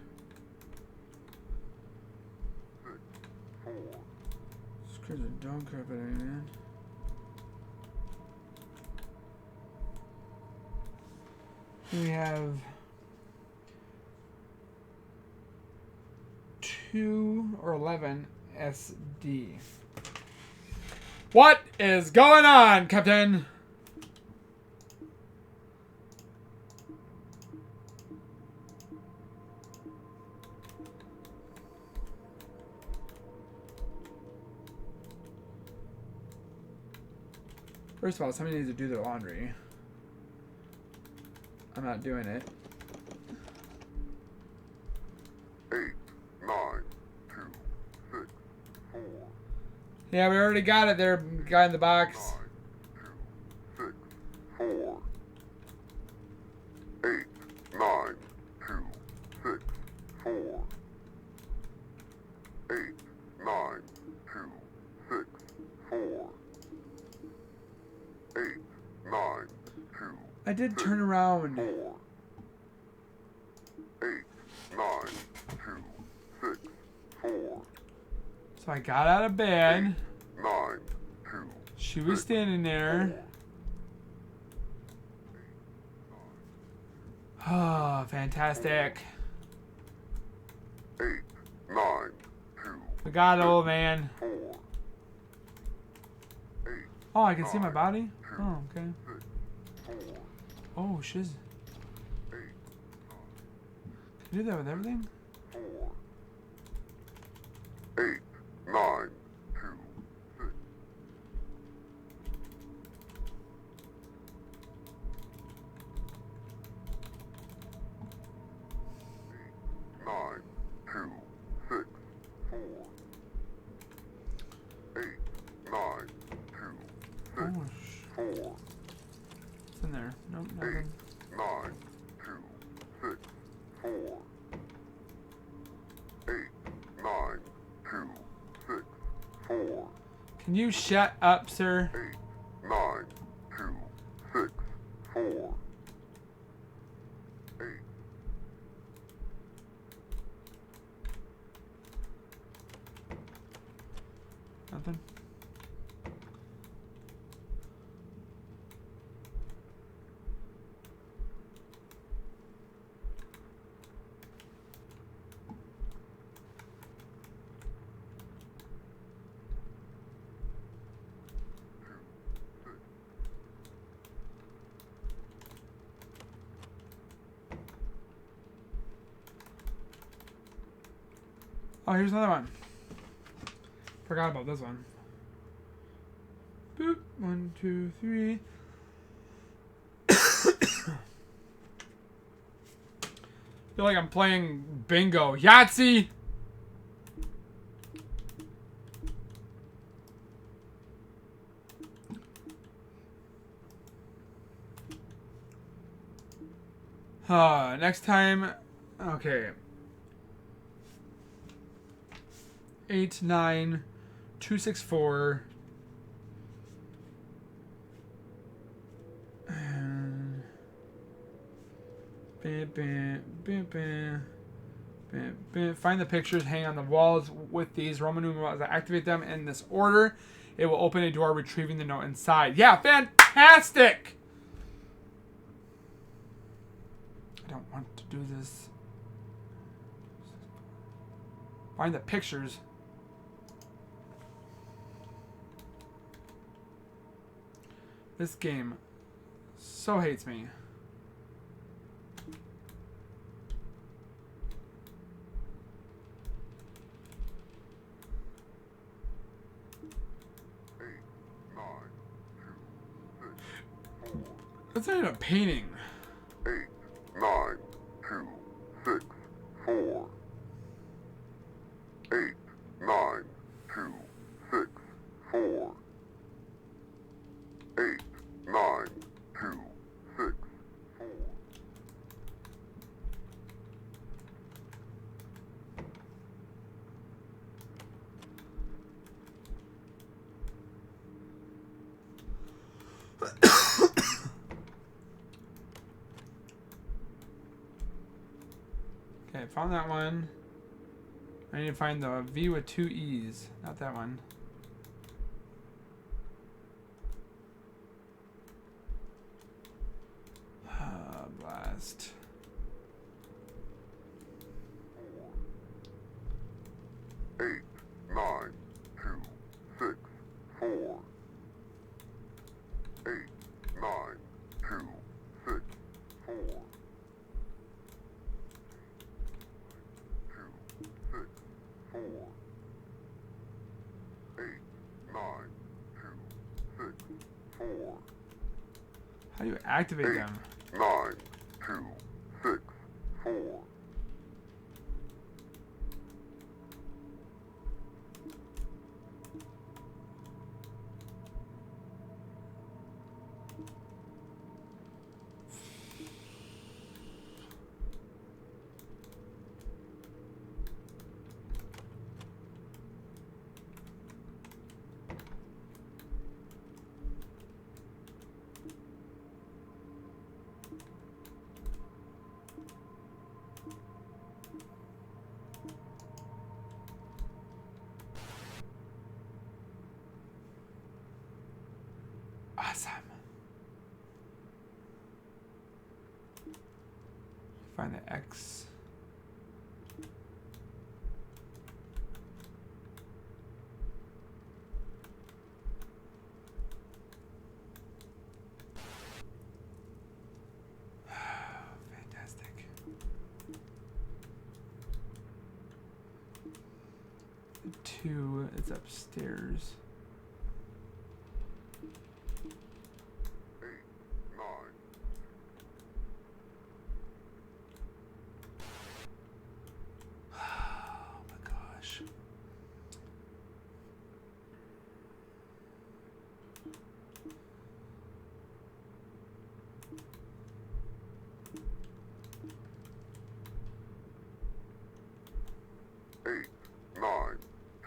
Screws are don't crap at me, man. We have 2 or 11 SD. What is going on, Captain? First of all, somebody needs to do their laundry. I'm not doing it. 8, 9, 2, 6, 4. Yeah, we already got it there, guy in the box. 9, 2, 6, 4. 8, 9, 2, 6, 4. 8, 9, 2, 6, 4. 8, 9, 2. I did turn around. 4. 8, 9, 2, 6, 4. So I got out of bed. 9, 2. She was standing there. Oh, fantastic. 8, 9, 2. We got it, old man. 4. 8, Oh, I can see my body? Oh, okay. 4. Oh, shiz. 8, Can you do that with everything? 4. 8, 9, 2, 6. 9, 2, 6, 4. 8, 9, 2, 6, Oh, 4. it's in there. Nope, 8, nothing. 9, 2, 6, 4. 8, 9, 2, 6, 4. Can you shut up, sir? 8, 9, 2, 6, 4. 8. Nothing? Oh, here's another one. Forgot about this one. Boop. 1, 2, 3. Feel like I'm playing bingo. Yahtzee! Next time. Okay. 8, 9, 2, 6, 4. And find the pictures, hang on the walls with these Roman numerals. Activate them in this order. It will open a door, retrieving the note inside. Yeah, fantastic! I don't want to do this. Find the pictures. This game so hates me. That's not even a painting. 8, 9, 2, 6, 4. 8, 9, 2, 6, 4. 8, 9, 2, 6, 4. Okay, found that one. I need to find the V with 2 E's. Not that one. Blast. 8, 9, 2, 6, 4. 8, 9, 2, 6, 4. 2, 6, 4. 8, 9, 2, 6, 4. How do you activate 8, them? 9, 2, 6, 4. Awesome. Find the X. Fantastic. The 2 is upstairs. 8, 9. Oh my gosh. Eight, 9,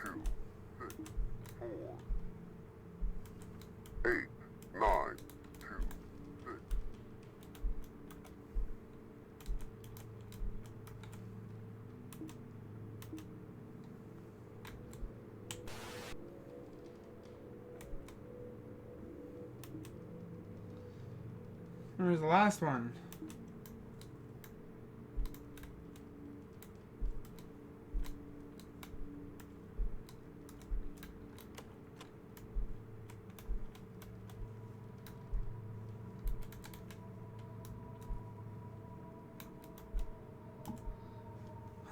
2, 6, 4. 8, 9, 2, 6. Where's the last one?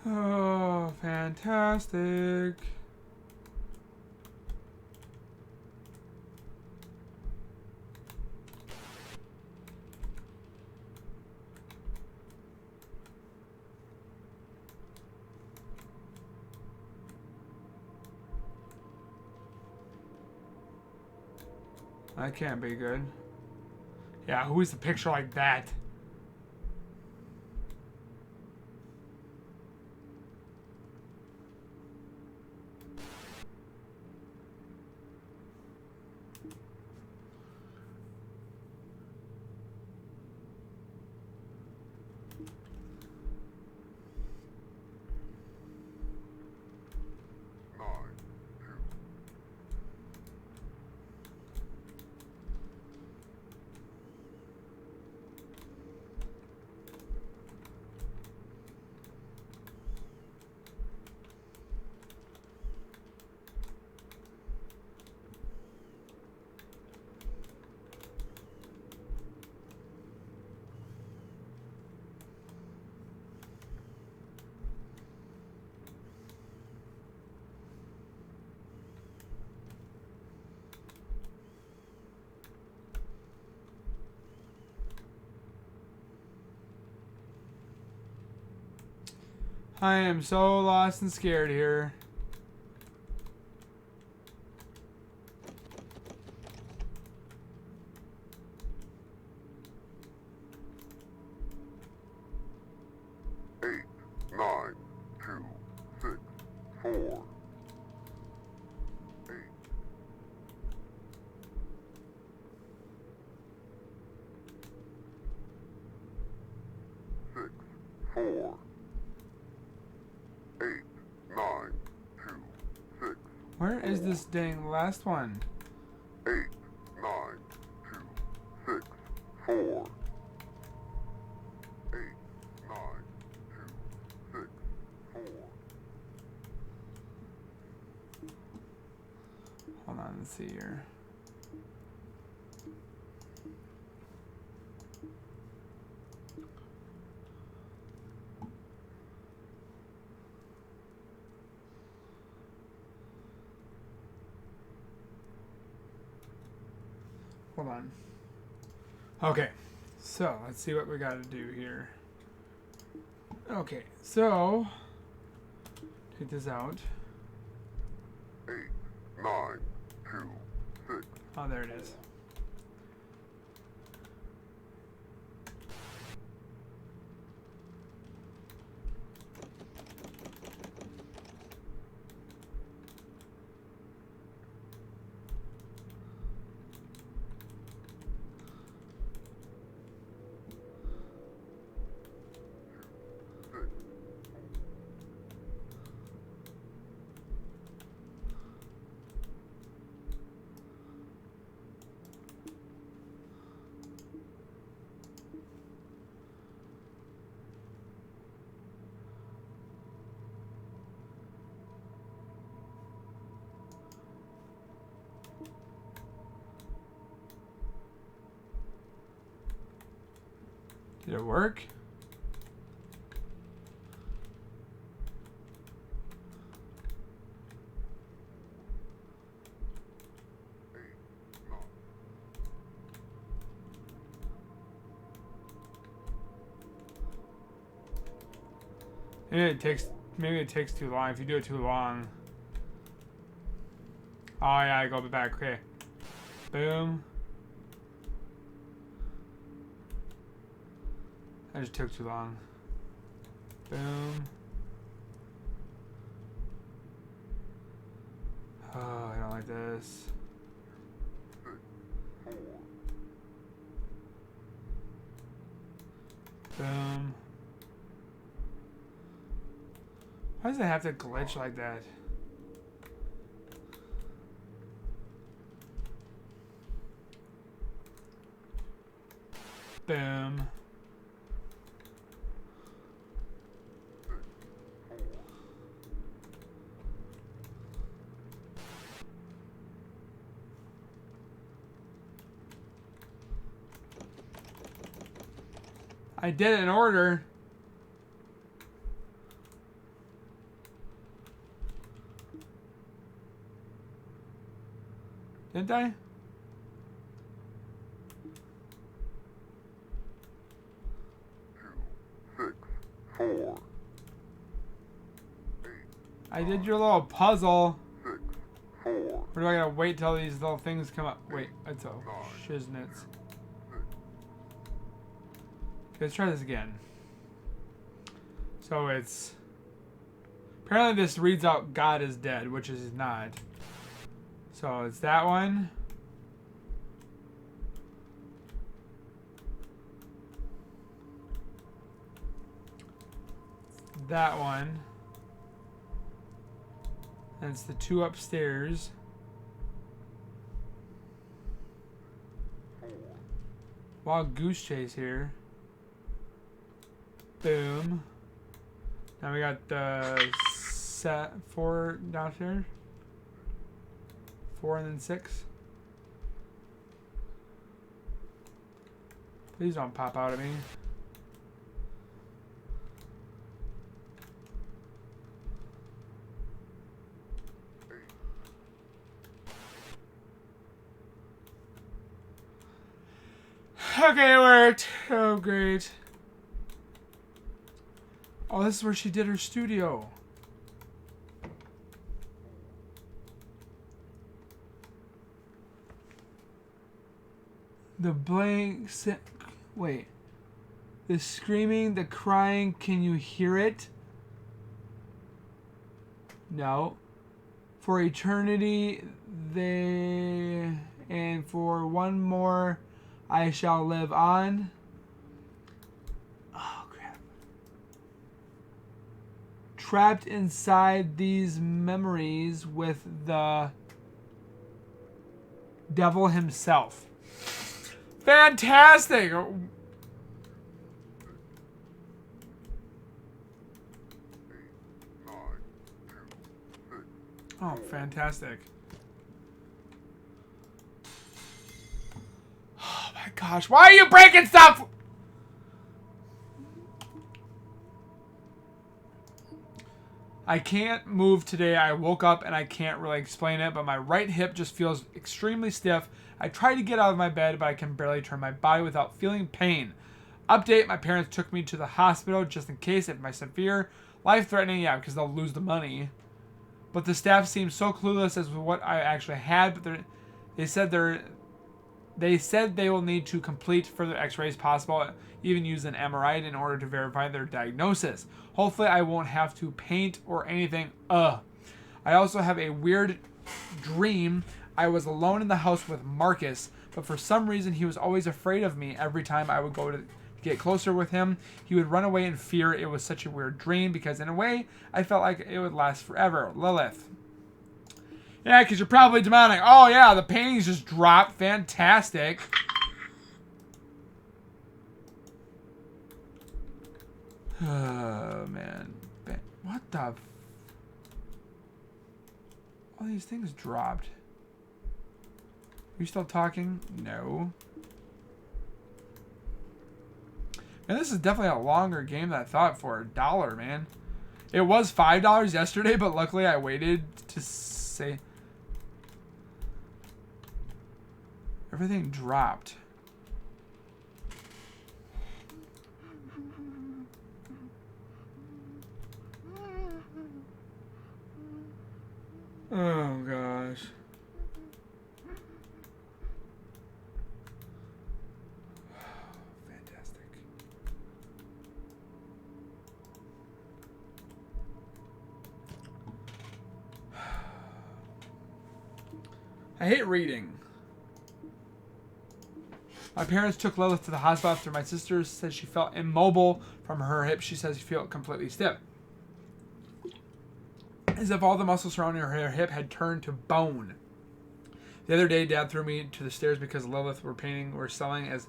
Oh, fantastic. That can't be good. Yeah, who is a picture like that? I am so lost and scared here. Eight, nine, two, six, four. Six, four, eight, nine, two, six, Where is this dang last one? eight, nine, two, six, four, eight, nine, two, six, four. Hold on, let's see here. Hold on. Okay, so let's see what we got to do here. Okay, so take this out. Eight, nine, two, six. Oh, there it is. Did it work? Maybe it takes too long. If you do it too long. Oh yeah, I go back. Okay. Boom. That just took too long. Boom. Oh, I don't like this. Boom. Why does it have to glitch like that? Boom. I did it in order. Didn't I? Six, four, I did your little puzzle. 6, 4. Or do I gotta wait till these little things come up? Wait, that's a shiznits. Let's try this again. So it's... Apparently this reads out God is dead, which is not. So it's that one. That one. And it's the two upstairs. Wild goose chase here. Boom. Now we got the set 4 downstairs. 4 and then 6. Please don't pop out at me. Okay, it worked. Oh, great. Oh, this is where she did her studio. The blank... Wait. The screaming, the crying, can you hear it? No. For eternity, they... And for one more, I shall live on. Oh, crap. Trapped inside these memories with the devil himself. Fantastic! Oh, fantastic. Oh my gosh, why are you breaking stuff? I can't move today. I woke up and I can't really explain it, but my right hip just feels extremely stiff. I tried to get out of my bed, but I can barely turn my body without feeling pain. Update, my parents took me to the hospital just in case if my severe, life-threatening, yeah, because they'll lose the money. But the staff seemed so clueless as to what I actually had, but they said they will need to complete further x-rays possible, even use an MRI in order to verify their diagnosis. Hopefully I won't have to paint or anything. I also have a weird dream. I was alone in the house with Marcus, but for some reason he was always afraid of me. Every time I would go to get closer with him, he would run away in fear. It was such a weird dream because in a way I felt like it would last forever. Lilith. Yeah, because you're probably demonic. Oh yeah, the paintings just dropped. Fantastic. Oh man. What the... All these things dropped. Are you still talking? No. Man, this is definitely a longer game than I thought for $1, man. It was $5 yesterday, but luckily I waited to say... Everything dropped. Oh gosh. Fantastic. I hate reading. My parents took Lilith to the hospital after my sister said she felt immobile from her hip. She says she felt completely stiff, as if all the muscles surrounding her hip had turned to bone. The other day, Dad threw me to the stairs because Lilith weren't selling as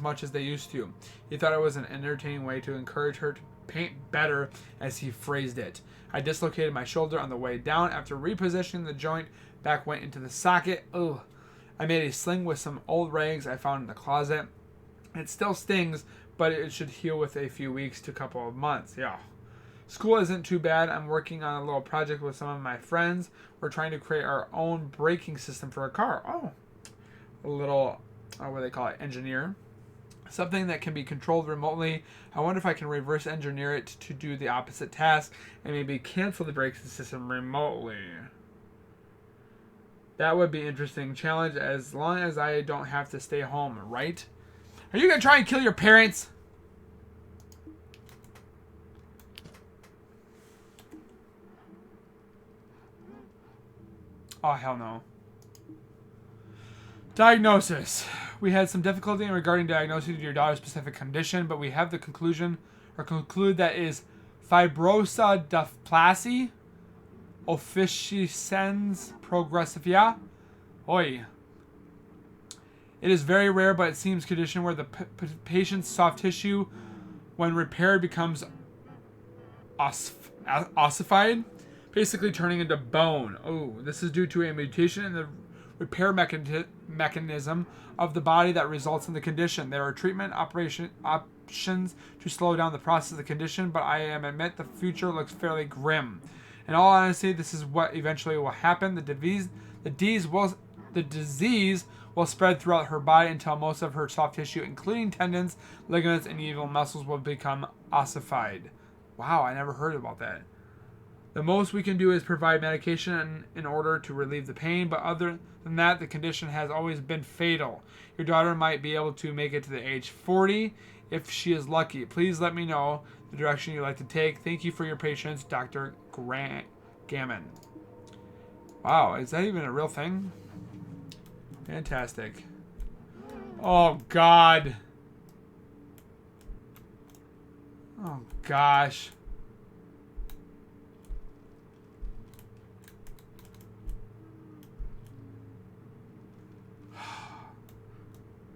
much as they used to. He thought it was an entertaining way to encourage her to paint better, as he phrased it. I dislocated my shoulder on the way down. After repositioning the joint, back went into the socket. Ugh. I made a sling with some old rags I found in the closet. It still stings, but it should heal with a few weeks to a couple of months. Yeah. School isn't too bad. I'm working on a little project with some of my friends. We're trying to create our own braking system for a car. Oh. A little, what do they call it? Engineer. Something that can be controlled remotely. I wonder if I can reverse engineer it to do the opposite task and maybe cancel the braking system remotely. That would be an interesting challenge as long as I don't have to stay home, right? Are you going to try and kill your parents? Oh, hell no. Diagnosis. We had some difficulty in regarding diagnosing your daughter's specific condition, but we have the conclude that is fibrosa dysplasia officinalis progressiva. Oi. It is very rare, but it seems condition where the patient's soft tissue, when repaired, becomes ossified, basically turning into bone. Oh, this is due to a mutation in the repair mechanism of the body that results in the condition. There are treatment options to slow down the process of the condition, but I admit the future looks fairly grim. In all honesty, this is what eventually will happen. The disease will spread throughout her body until most of her soft tissue, including tendons, ligaments, and even muscles, will become ossified. Wow, I never heard about that. The most we can do is provide medication in order to relieve the pain, but other than that, the condition has always been fatal. Your daughter might be able to make it to the age 40 if she is lucky. Please let me know the direction you'd like to take. Thank you for your patience, Dr. Gammon. Wow, is that even a real thing? Fantastic. Oh, God. Oh, gosh.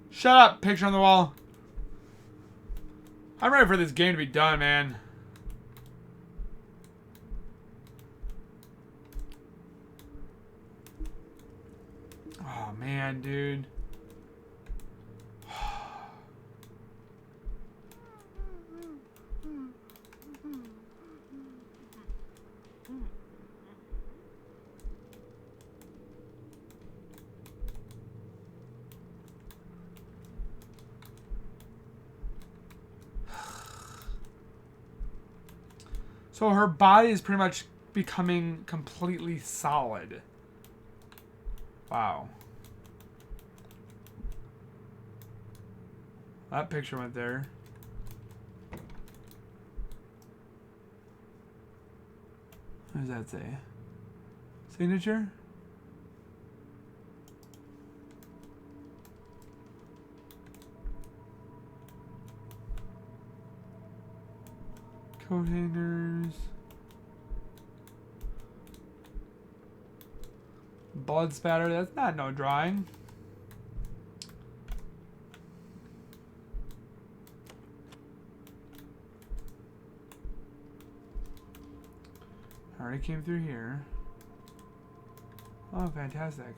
Shut up, picture on the wall. I'm ready for this game to be done, man. Oh, man, dude. So her body is pretty much becoming completely solid. Wow. That picture went there. What does that say? Signature? Coat hangers. Blood spatter. That's not no drawing. Already came through here. Oh, fantastic.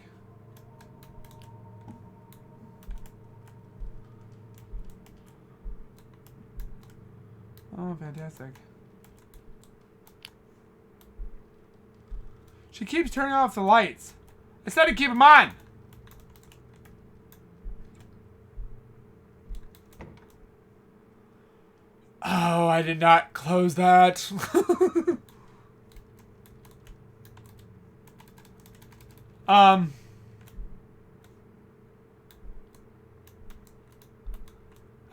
Oh, fantastic. She keeps turning off the lights. I said to keep them on. Oh, I did not close that.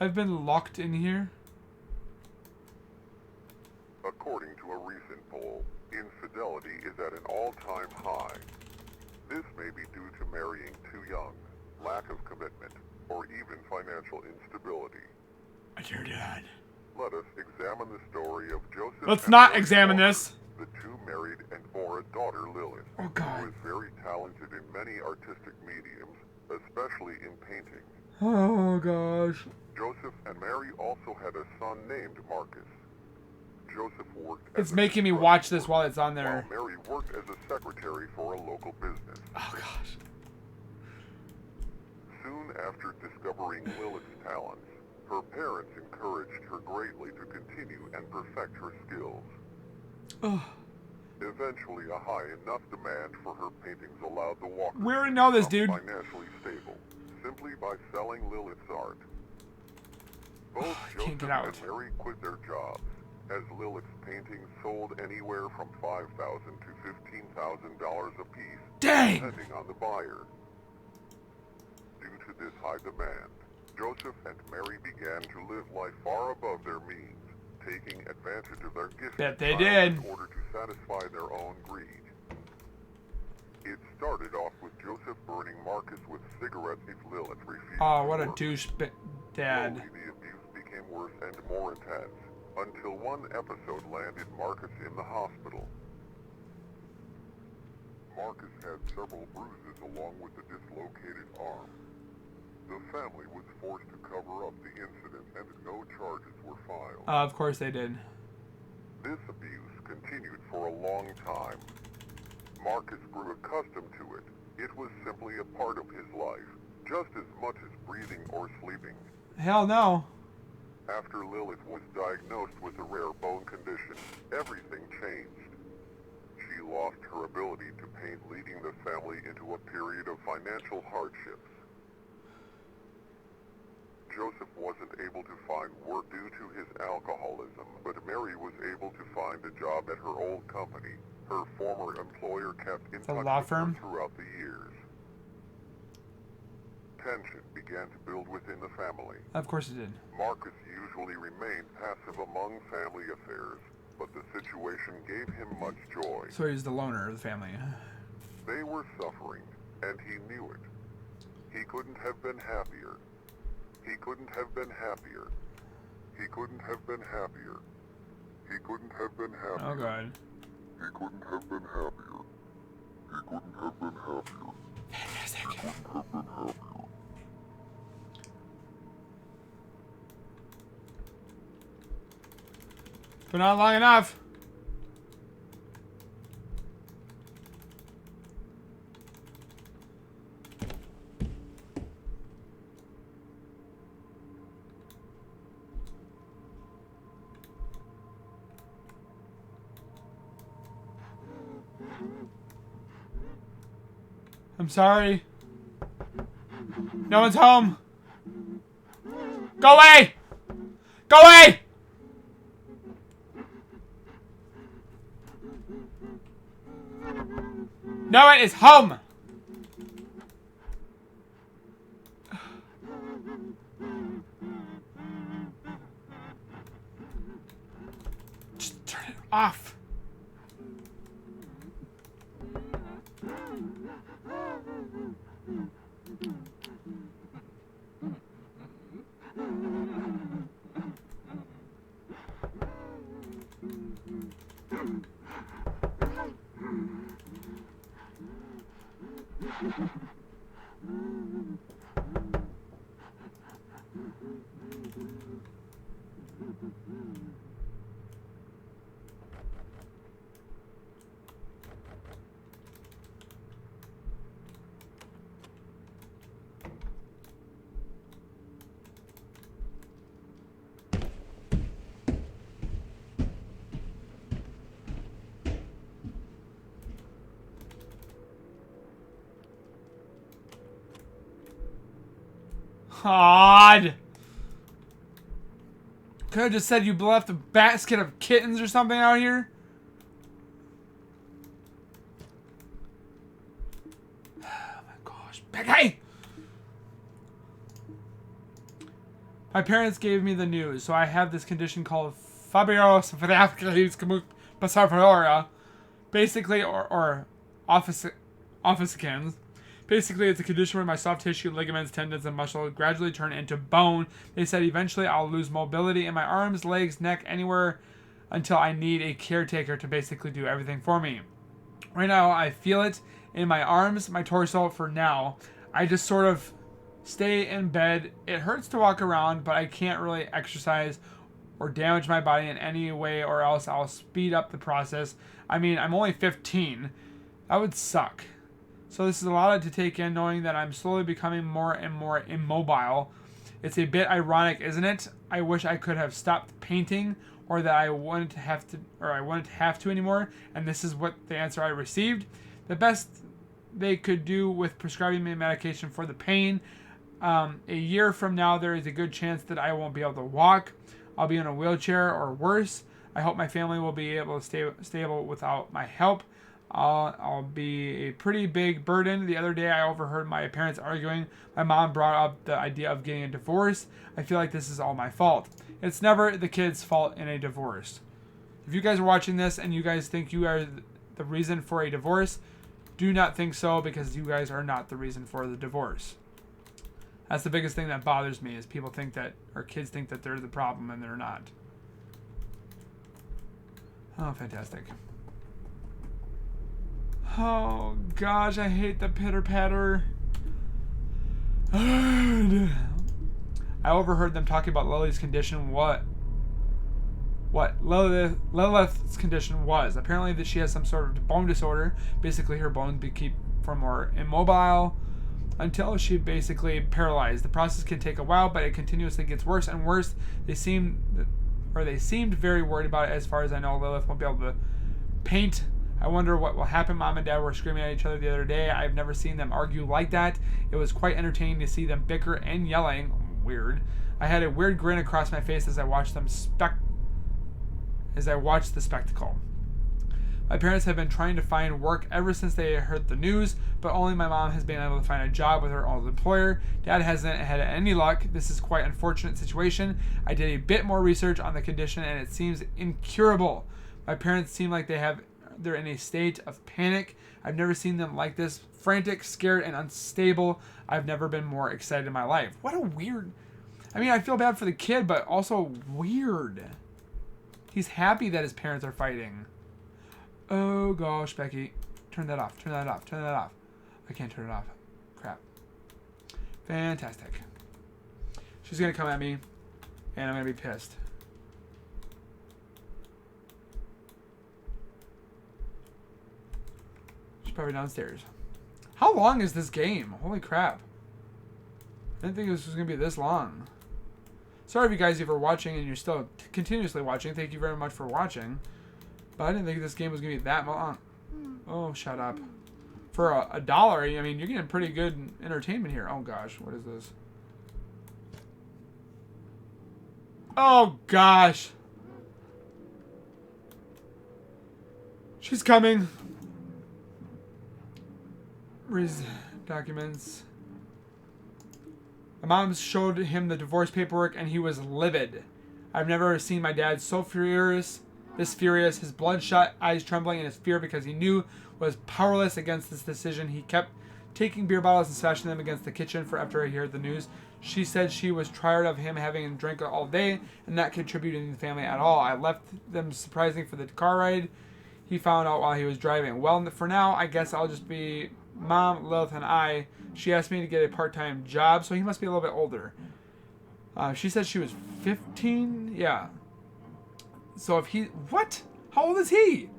I've been locked in here. According to a recent poll, infidelity is at an all-time high. This may be due to marrying too young, lack of commitment, or even financial instability. Dear Dad. Let us examine the story of Joseph. Let's and not Mary examine Walker, this. The two married and bore a daughter, Lilith, Oh, God. who is very talented in many artistic mediums, especially in painting. Oh, gosh. Joseph and Mary also had a son named Marcus. Joseph worked It's as a making me construction watch this worker, while it's on there. while Mary worked as a secretary for a local business. Oh, gosh. Soon after discovering Lilith's talents, her parents encouraged her greatly to continue and perfect her skills. Oh. Eventually, a high enough demand for her paintings allowed the Walkers We already know this, to become dude. financially stable, simply by selling Lilith's art. Both I can't Joseph get out. and Mary quit their jobs, as Lilith's paintings sold anywhere from $5,000 to $15,000 apiece, Dang! depending on the buyer. Due to this high demand, Joseph and Mary began to live life far above their means, taking advantage of their gifted Bet they child did. in order to satisfy their own greed. It started off with Joseph burning Marcus with cigarettes if Lilith refused Oh, to what a work. douche dad. Slowly, the abuse became worse and more intense, until one episode landed Marcus in the hospital. Marcus had several bruises along with a dislocated arm. The family was forced to cover up the incident and no charges were filed. Of course they did. This abuse continued for a long time. Marcus grew accustomed to it. It was simply a part of his life, just as much as breathing or sleeping. Hell no. After Lilith was diagnosed with a rare bone condition, everything changed. She lost her ability to paint, leading the family into a period of financial hardships. Joseph wasn't able to find work due to his alcoholism, but Mary was able to find a job at her old company. Her former employer kept in touch law with firm? her throughout the years. Tension began to build within the family. Of course it did. Marcus usually remained passive among family affairs, but the situation gave him much joy. So he's the loner of the family. They were suffering, and he knew it. He couldn't have been happier. He couldn't have been happier. He couldn't have been happier. He couldn't have been happier. Oh god. He couldn't have been happier. He couldn't have been happier. Fantastic. He couldn't have been happier. But not long enough. I'm sorry. No one's home. Go away! Go away! No one is home! Just turn it off. God. Could have just said you left a basket of kittens or something out here. Oh my gosh. Becky! My parents gave me the news, so I have this condition called Fabio basically, or officicans. Basically, it's a condition where my soft tissue, ligaments, tendons, and muscle gradually turn into bone. They said eventually I'll lose mobility in my arms, legs, neck, anywhere until I need a caretaker to basically do everything for me. Right now, I feel it in my arms, my torso for now. I just sort of stay in bed. It hurts to walk around, but I can't really exercise or damage my body in any way, or else I'll speed up the process. I mean, I'm only 15. That would suck. So this is a lot to take in, knowing that I'm slowly becoming more and more immobile. It's a bit ironic, isn't it? I wish I could have stopped painting, or that I wouldn't have to anymore. And this is what the answer I received. The best they could do with prescribing me medication for the pain. A year from now, there is a good chance that I won't be able to walk. I'll be in a wheelchair or worse. I hope my family will be able to stay stable without my help. I'll be a pretty big burden. The other day I overheard my parents arguing. My mom brought up the idea of getting a divorce. I feel like this is all my fault. It's never the kid's fault in a divorce. If you guys are watching this and you guys think you are the reason for a divorce, do not think so, because you guys are not the reason for the divorce. That's the biggest thing that bothers me, is people think that, or kids think that they're the problem and they're not. Oh, fantastic. Oh gosh, I hate the pitter patter. I overheard them talking about Lily's condition. What Lilith's condition was. Apparently that she has some sort of bone disorder. Basically her bones keep from more immobile until she basically paralyzed. The process can take a while, but it continuously gets worse and worse. They seemed very worried about it. As far as I know, Lilith won't be able to paint. I wonder what will happen. Mom and Dad were screaming at each other the other day. I've never seen them argue like that. It was quite entertaining to see them bicker and yelling. weird. I had a weird grin across my face as I watched the spectacle. My parents have been trying to find work ever since they heard the news, but only my mom has been able to find a job with her old employer. Dad hasn't had any luck. This is quite an unfortunate situation. I did a bit more research on the condition and it seems incurable. My parents seem like they're in a state of panic. I've never seen them like this. Frantic, scared, and unstable. I've never been more excited in my life. What a weird... I mean, I feel bad for the kid, but also weird. He's happy that his parents are fighting. Oh gosh, Becky. Turn that off. Turn that off. Turn that off. I can't turn it off. Crap. Fantastic. She's going to come at me, and I'm going to be pissed. She's probably downstairs. How long is this game? Holy crap. I didn't think this was going to be this long. Sorry if you guys are watching and you're still continuously watching. Thank you very much for watching. But I didn't think this game was going to be that long. Oh, shut up. For $1, I mean, you're getting pretty good entertainment here. Oh, gosh. What is this? Oh, gosh. She's coming. Where's documents? My mom showed him the divorce paperwork and he was livid. I've never seen my dad so furious. His bloodshot eyes trembling in his fear because he knew was powerless against this decision. He kept taking beer bottles and smashing them against the kitchen for after I heard the news. She said she was tired of him having a drink all day and not contributing to the family at all. I left them surprising for the car ride he found out while he was driving. Well, for now, I guess I'll just be Mom, Lilith, and I. She asked me to get a part-time job, so he must be a little bit older. She said she was 15? Yeah. So if he... What? How old is he?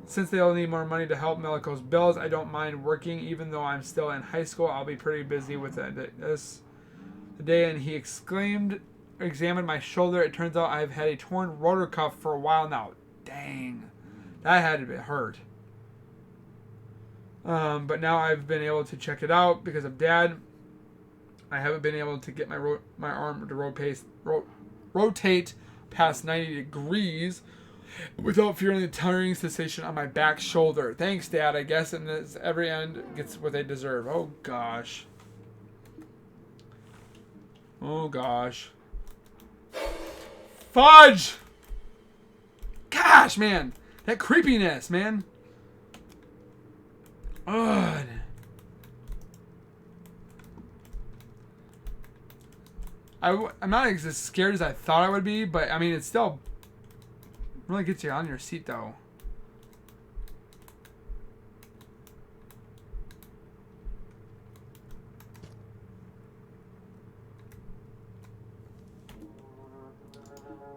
Since they'll need more money to help Meliko's bills, I don't mind working. Even though I'm still in high school, I'll be pretty busy with this day. And he examined my shoulder. It turns out I've had a torn rotor cuff for a while now. Dang. That had to be hurt. But now I've been able to check it out because of Dad. I haven't been able to get my arm to rotate past 90 degrees without feeling the tiring sensation on my back shoulder. Thanks, Dad. I guess in this, every end gets what they deserve. Oh, gosh. Oh, gosh. Fudge! Gosh, man. That creepiness, man. Ugh. I'm not as scared as I thought I would be, but I mean, it still really gets you on your seat, though.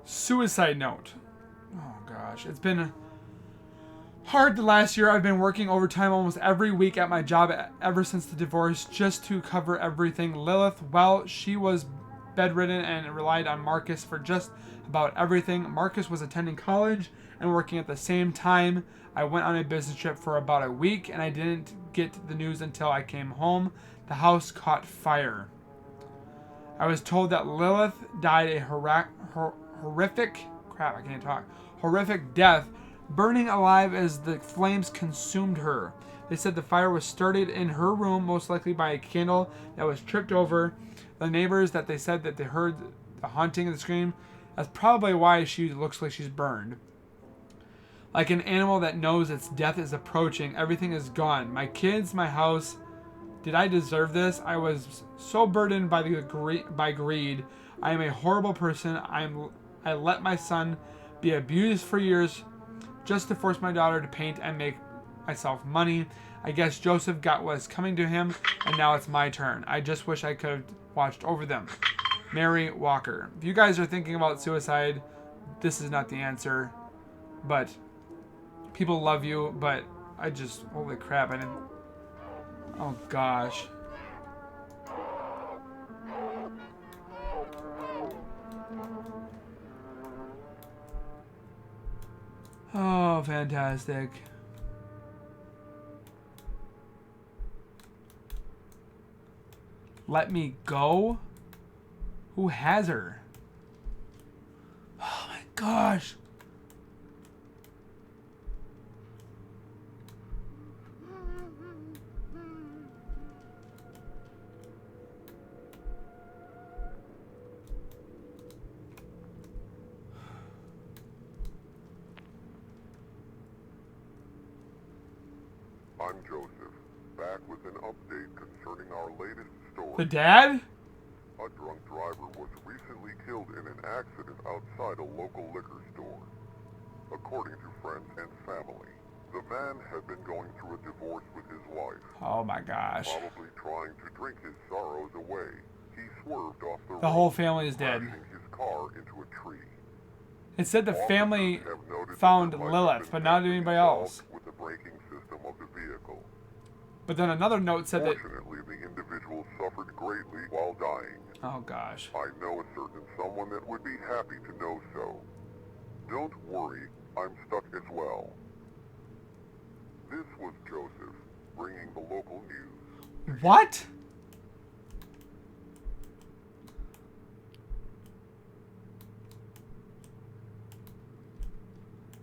Suicide note. Oh, gosh. It's been hard the last year. I've been working overtime almost every week at my job ever since the divorce just to cover everything. Lilith, well, she was bedridden and relied on Marcus for just about everything. Marcus was attending college and working at the same time. I went on a business trip for about a week and I didn't get the news until I came home. The house caught fire. I was told that Lilith died a horrific death, burning alive as the flames consumed her. They said the fire was started in her room, most likely by a candle that was tripped over. The neighbors that they said that they heard the haunting of the scream. That's probably why she looks like she's burned. Like an animal that knows its death is approaching, everything is gone. My kids, my house. Did I deserve this? I was so burdened by greed. I am a horrible person. I let my son be abused for years just to force my daughter to paint and make myself money. I guess Joseph got what was coming to him, and now it's my turn. I just wish I could have watched over them. Mary Walker. If you guys are thinking about suicide, this is not the answer. But people love you, but I just, holy crap, I didn't. Oh gosh. Oh, fantastic. Let me go? Who has her? Oh my gosh. I'm Joseph, back with an update concerning our latest story. The dad? A drunk driver was recently killed in an accident outside a local liquor store. According to friends and family, the man had been going through a divorce with his wife. Oh my gosh. Probably trying to drink his sorrows away, he swerved off the road. The whole family is dead. Crashing his car into a tree. It said the family Officers have noted found that there might Lilith, have but been not tension anybody involved else. with the braking system of the vehicle. But then another note said that... Fortunately, the individual suffered greatly while dying. Oh gosh. I know a certain someone that would be happy to know so. Don't worry, I'm stuck as well. This was Joseph, bringing the local news. What?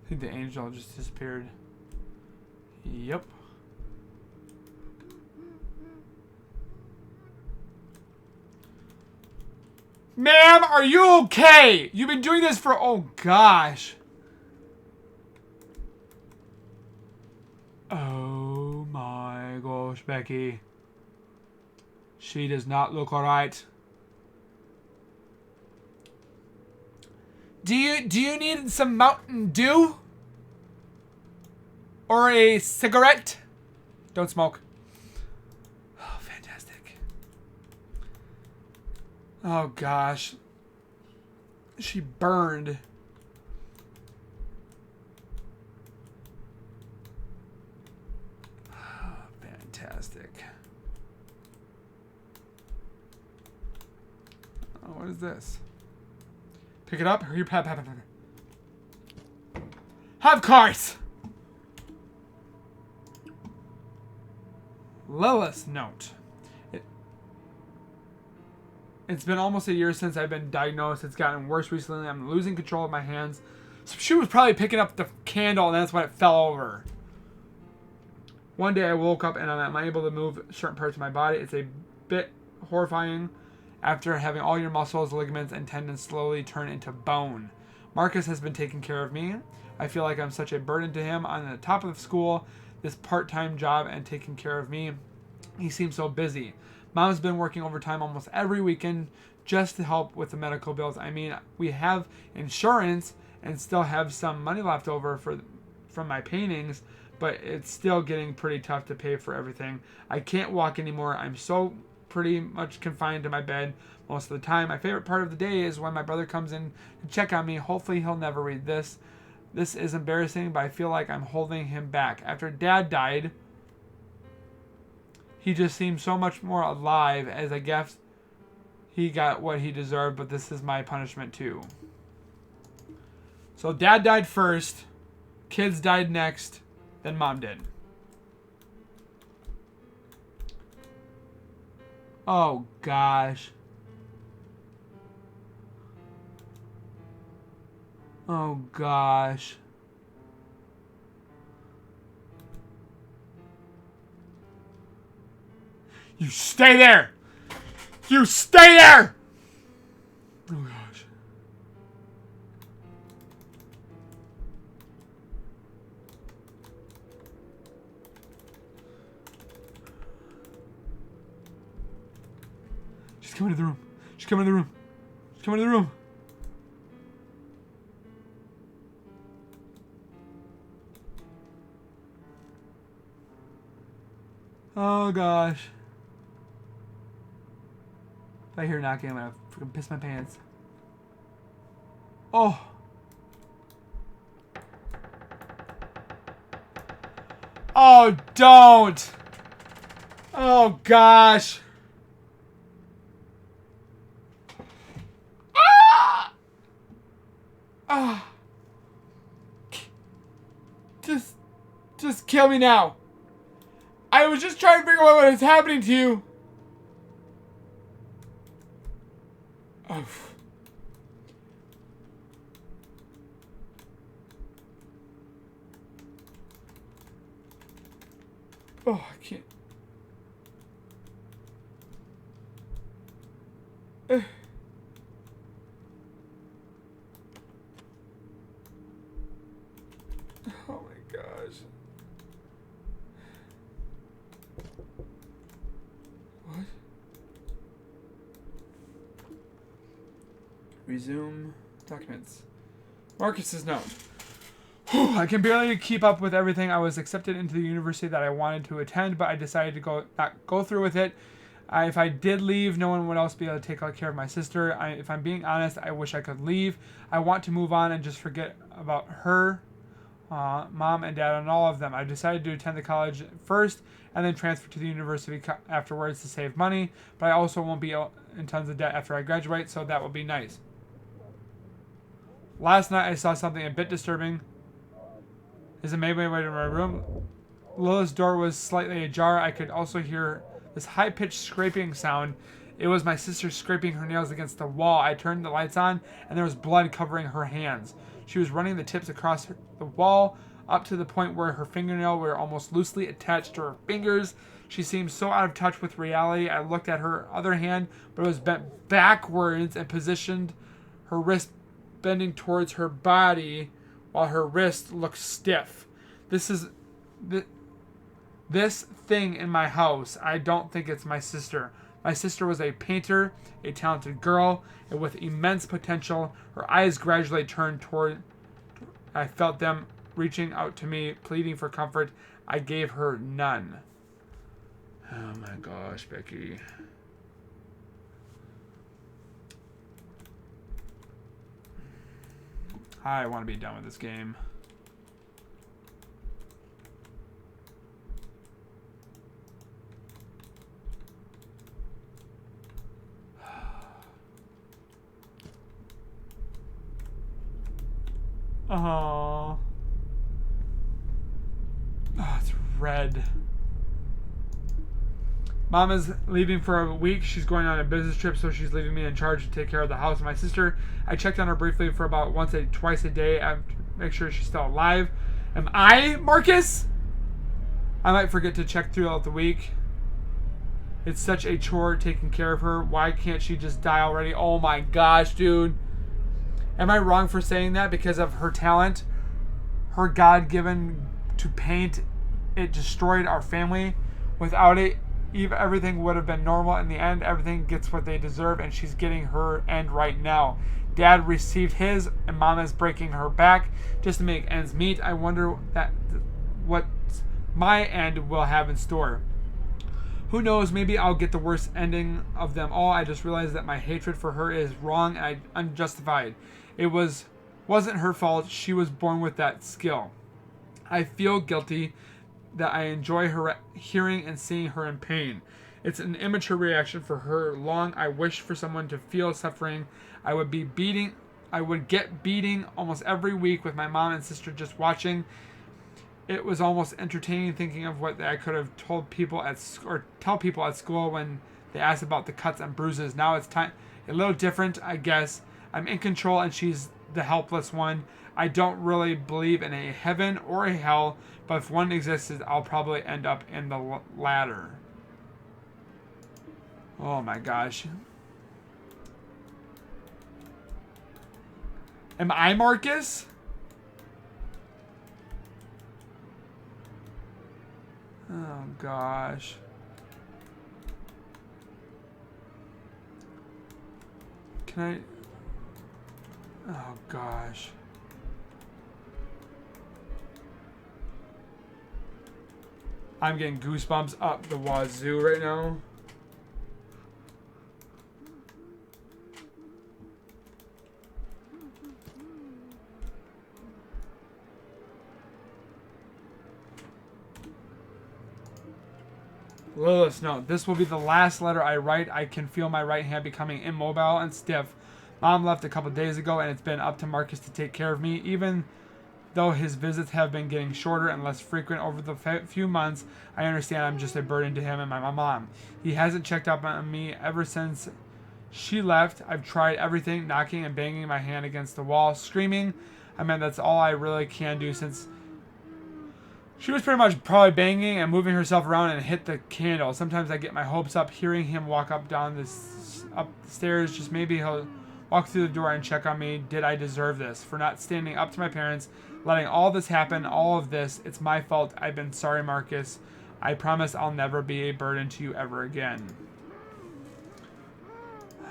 I think the angel just disappeared. Yep. Ma'am, are you okay? You've been doing this for... Oh, gosh. Oh, my gosh, Becky. She does not look alright. Do you need some Mountain Dew? Or a cigarette? Don't smoke. Oh, fantastic. Oh, gosh. She burned. Oh, fantastic. Oh, what is this? Pick it up. Have cars! Lilith's note. It's been almost a year since I've been diagnosed. It's gotten worse recently. I'm losing control of my hands. So she was probably picking up the candle and that's when it fell over. One day I woke up and I'm unable to move certain parts of my body. It's a bit horrifying after having all your muscles, ligaments, and tendons slowly turn into bone. Marcus has been taking care of me. I feel like I'm such a burden to him. On the top of school, this part-time job and taking care of me. He seems so busy. Mom's been working overtime almost every weekend just to help with the medical bills. I mean, we have insurance and still have some money left over from my paintings, but it's still getting pretty tough to pay for everything. I can't walk anymore. I'm so pretty much confined to my bed most of the time. My favorite part of the day is when my brother comes in to check on me. Hopefully he'll never read this. This is embarrassing, but I feel like I'm holding him back. After Dad died, he just seemed so much more alive, as I guess he got what he deserved, but this is my punishment too. So Dad died first, kids died next, then Mom did. Oh gosh. Oh gosh. You stay there! You stay there! Oh gosh. She's coming to the room. She's coming to the room. She's coming to the room. Oh gosh. If I hear knocking, I'm gonna freaking piss my pants. Oh. Oh, don't. Oh gosh. Ah! Ah. Just kill me now. I was just trying to figure out what is happening to you. Oh. Oh, I can't. Oh my gosh. What? Resume documents. Marcus's note. I can barely keep up with everything. I was accepted into the university that I wanted to attend, but I decided to not go through with it. If I did leave, no one would else be able to take care of my sister. If I'm being honest, I wish I could leave. I want to move on and just forget about her, mom and dad, and all of them. I decided to attend the college first and then transfer to the university afterwards to save money, but I also won't be in tons of debt after I graduate, so that would be nice. Last night I saw something a bit disturbing. As I made my way to my room, Lilith's door was slightly ajar. I could also hear this high-pitched scraping sound. It was my sister scraping her nails against the wall. I turned the lights on, and there was blood covering her hands. She was running the tips across the wall up to the point where her fingernails were almost loosely attached to her fingers. She seemed so out of touch with reality. I looked at her other hand, but it was bent backwards and positioned, her wrist bending towards her body while her wrist looked stiff. This thing in my house, I don't think it's my sister. My sister was a painter, a talented girl, and with immense potential. Her eyes gradually turned toward. I felt them reaching out to me, pleading for comfort. I gave her none. Oh my gosh, Becky. I want to be done with this game. Oh, it's red. Mom is leaving for a week. She's going on a business trip, so she's leaving me in charge to take care of the house. My sister, I checked on her briefly for about twice a day to make sure she's still alive. Am I Marcus? I might forget to check throughout the week. It's such a chore taking care of her. Why can't she just die already? Oh my gosh, dude. Am I wrong for saying that? Because of her talent, her God-given to paint, it destroyed our family. Without it, everything would have been normal. In the end, everything gets what they deserve, and she's getting her end right now. Dad received his, and Mom is breaking her back just to make ends meet. I wonder what my end will have in store. Who knows, maybe I'll get the worst ending of them all. I just realized that my hatred for her is wrong and unjustified. It wasn't her fault. She was born with that skill. I feel guilty that I enjoy her hearing and seeing her in pain. It's an immature reaction for her long. I wish for someone to feel suffering. I would get beating almost every week with my mom and sister just watching. It was almost entertaining thinking of what I could have told people tell people at school when they asked about the cuts and bruises. Now it's time a little different, I guess. I'm in control and she's the helpless one. I don't really believe in a heaven or a hell, but if one exists, I'll probably end up in the latter. Oh my gosh. Am I Marcus? Oh gosh. Can I? Oh gosh. I'm getting goosebumps up the wazoo right now. Lilith, no, this will be the last letter I write. I can feel my right hand becoming immobile and stiff. Mom left a couple days ago, and it's been up to Marcus to take care of me. Even though his visits have been getting shorter and less frequent over the few months, I understand I'm just a burden to him and my mom. He hasn't checked up on me ever since She left. I've tried everything, knocking and banging my hand against the wall, screaming. I mean, that's all I really can do since she was pretty much probably banging and moving herself around and hit the candle. Sometimes I get my hopes up hearing him walk up the stairs. Just maybe he'll walk through the door and check on me. Did I deserve this? For not standing up to my parents, letting all this happen, all of this. It's my fault. I've been sorry, Marcus. I promise I'll never be a burden to you ever again.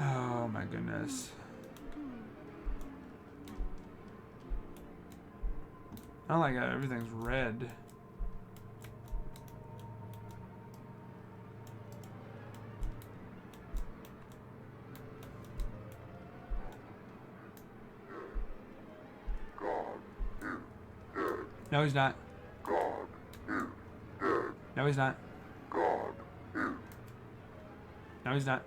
Oh my goodness. I don't like that everything's red. No, he's not. God is dead. No, he's not. God is. No, he's not.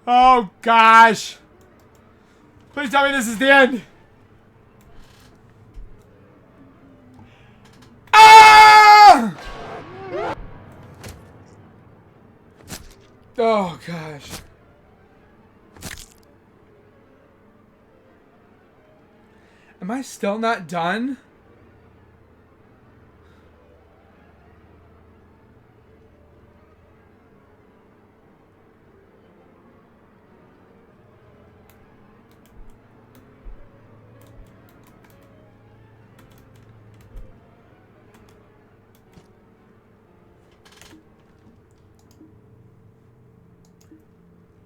Oh, gosh. Please tell me this is the end. Ah! Oh, gosh. Am I still not done?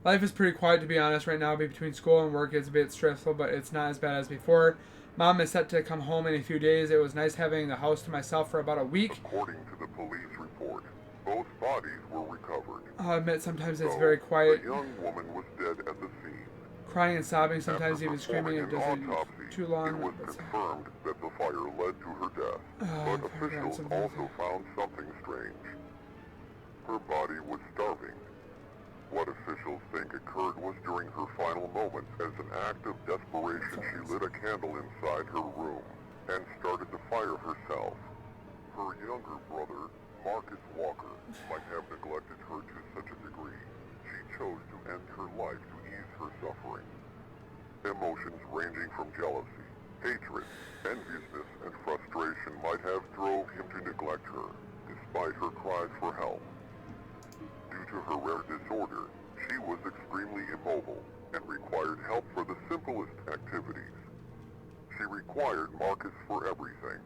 Life is pretty quiet, to be honest, right now. Between school and work, it's a bit stressful, but it's not as bad as before. Mom is set to come home in a few days. It was nice having the house to myself for about a week. According to the police report, both bodies were recovered. I'll admit sometimes it's very quiet. The young woman was dead at the scene. Crying and sobbing, sometimes After even screaming if it performing doesn't an autopsy, too long. It was confirmed that the fire led to her death, but officials also found something strange. Her body was starving. What officials think occurred was during her final moments. As an act of desperation, she lit a candle inside her room and started the fire herself. Her younger brother, Marcus Walker, might have neglected her to such a degree. She chose to end her life to ease her suffering. Emotions ranging from jealousy, hatred, enviousness, and frustration might have drove him to neglect her, despite her cries for help. Due to her rare disorder, she was extremely immobile and required help for the simplest activities. She required Marcus for everything.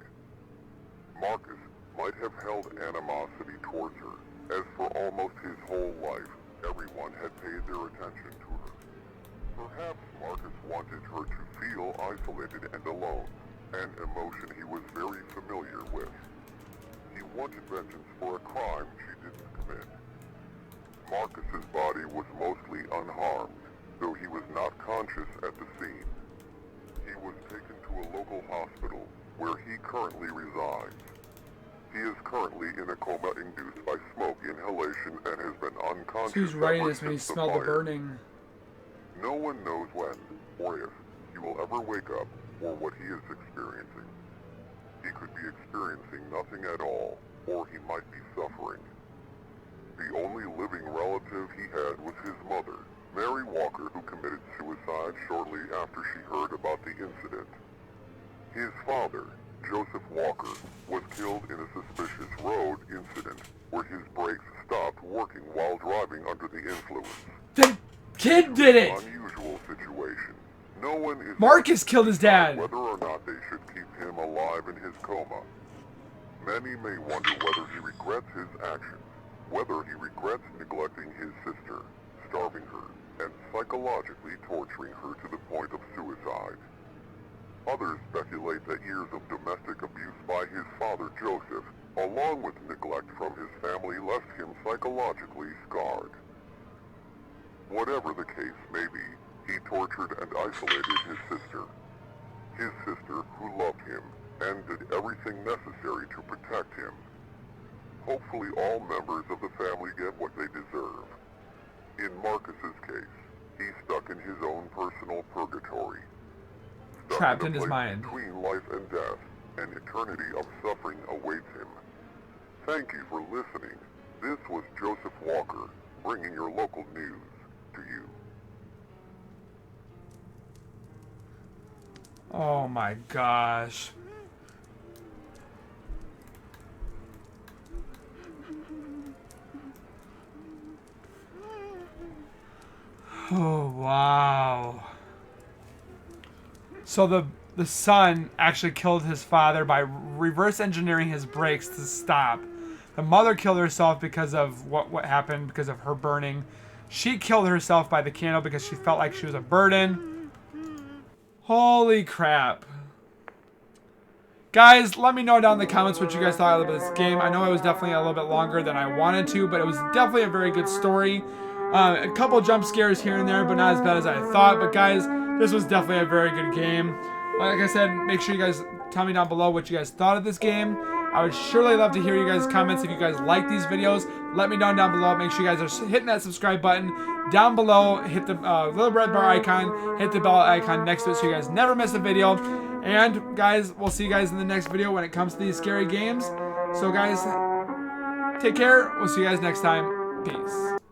Marcus might have held animosity towards her, as for almost his whole life, everyone had paid their attention to her. Perhaps Marcus wanted her to feel isolated and alone, an emotion he was very familiar with. He wanted vengeance for a crime she didn't commit. Marcus's body was mostly unharmed, though he was not conscious at the scene. He was taken to a local hospital, where he currently resides. He is currently in a coma induced by smoke inhalation and has been unconscious. So he's writing ever this when he since the smelled the fire. burning. No one knows when, or if, he will ever wake up, or what he is experiencing. He could be experiencing nothing at all, or he might be suffering. The only living relative he had was his mother, Mary Walker, who committed suicide shortly after she heard about the incident. His father, Joseph Walker, was killed in a suspicious road incident where his brakes stopped working while driving under the influence. The kid did it! Unusual situation. No one is Marcus killed his dad. whether or not they should keep him alive in his coma. Many may wonder whether he regrets his actions, whether he regrets neglecting his sister, starving her, and psychologically torturing her to the point of suicide. Others speculate that years of domestic abuse by his father Joseph, along with neglect from his family, left him psychologically scarred. Whatever the case may be, he tortured and isolated his sister. His sister, who loved him, and did everything necessary to protect him. Hopefully all members of the family get what they deserve. In Marcus's case, he's stuck in his own personal purgatory. Stuck Trapped in in his place mind. between life and death, an eternity of suffering awaits him. Thank you for listening. This was Joseph Walker, bringing your local news. to you. Oh my gosh. Oh wow. So the son actually killed his father by reverse engineering his brakes to stop. The mother killed herself because of what happened, because of her burning. She killed herself by the candle because she felt like she was a burden. Holy crap. Guys, let me know down in the comments what you guys thought about this game. I know it was definitely a little bit longer than I wanted to, but it was definitely a very good story. A couple jump scares here and there, but not as bad as I thought. But guys, this was definitely a very good game. Like I said, make sure you guys tell me down below what you guys thought of this game. I would surely love to hear you guys' comments if you guys like these videos. Let me know down below. Make sure you guys are hitting that subscribe button down below. Hit the little red bar icon. Hit the bell icon next to it so you guys never miss a video. And guys, we'll see you guys in the next video when it comes to these scary games. So guys, take care. We'll see you guys next time. Peace.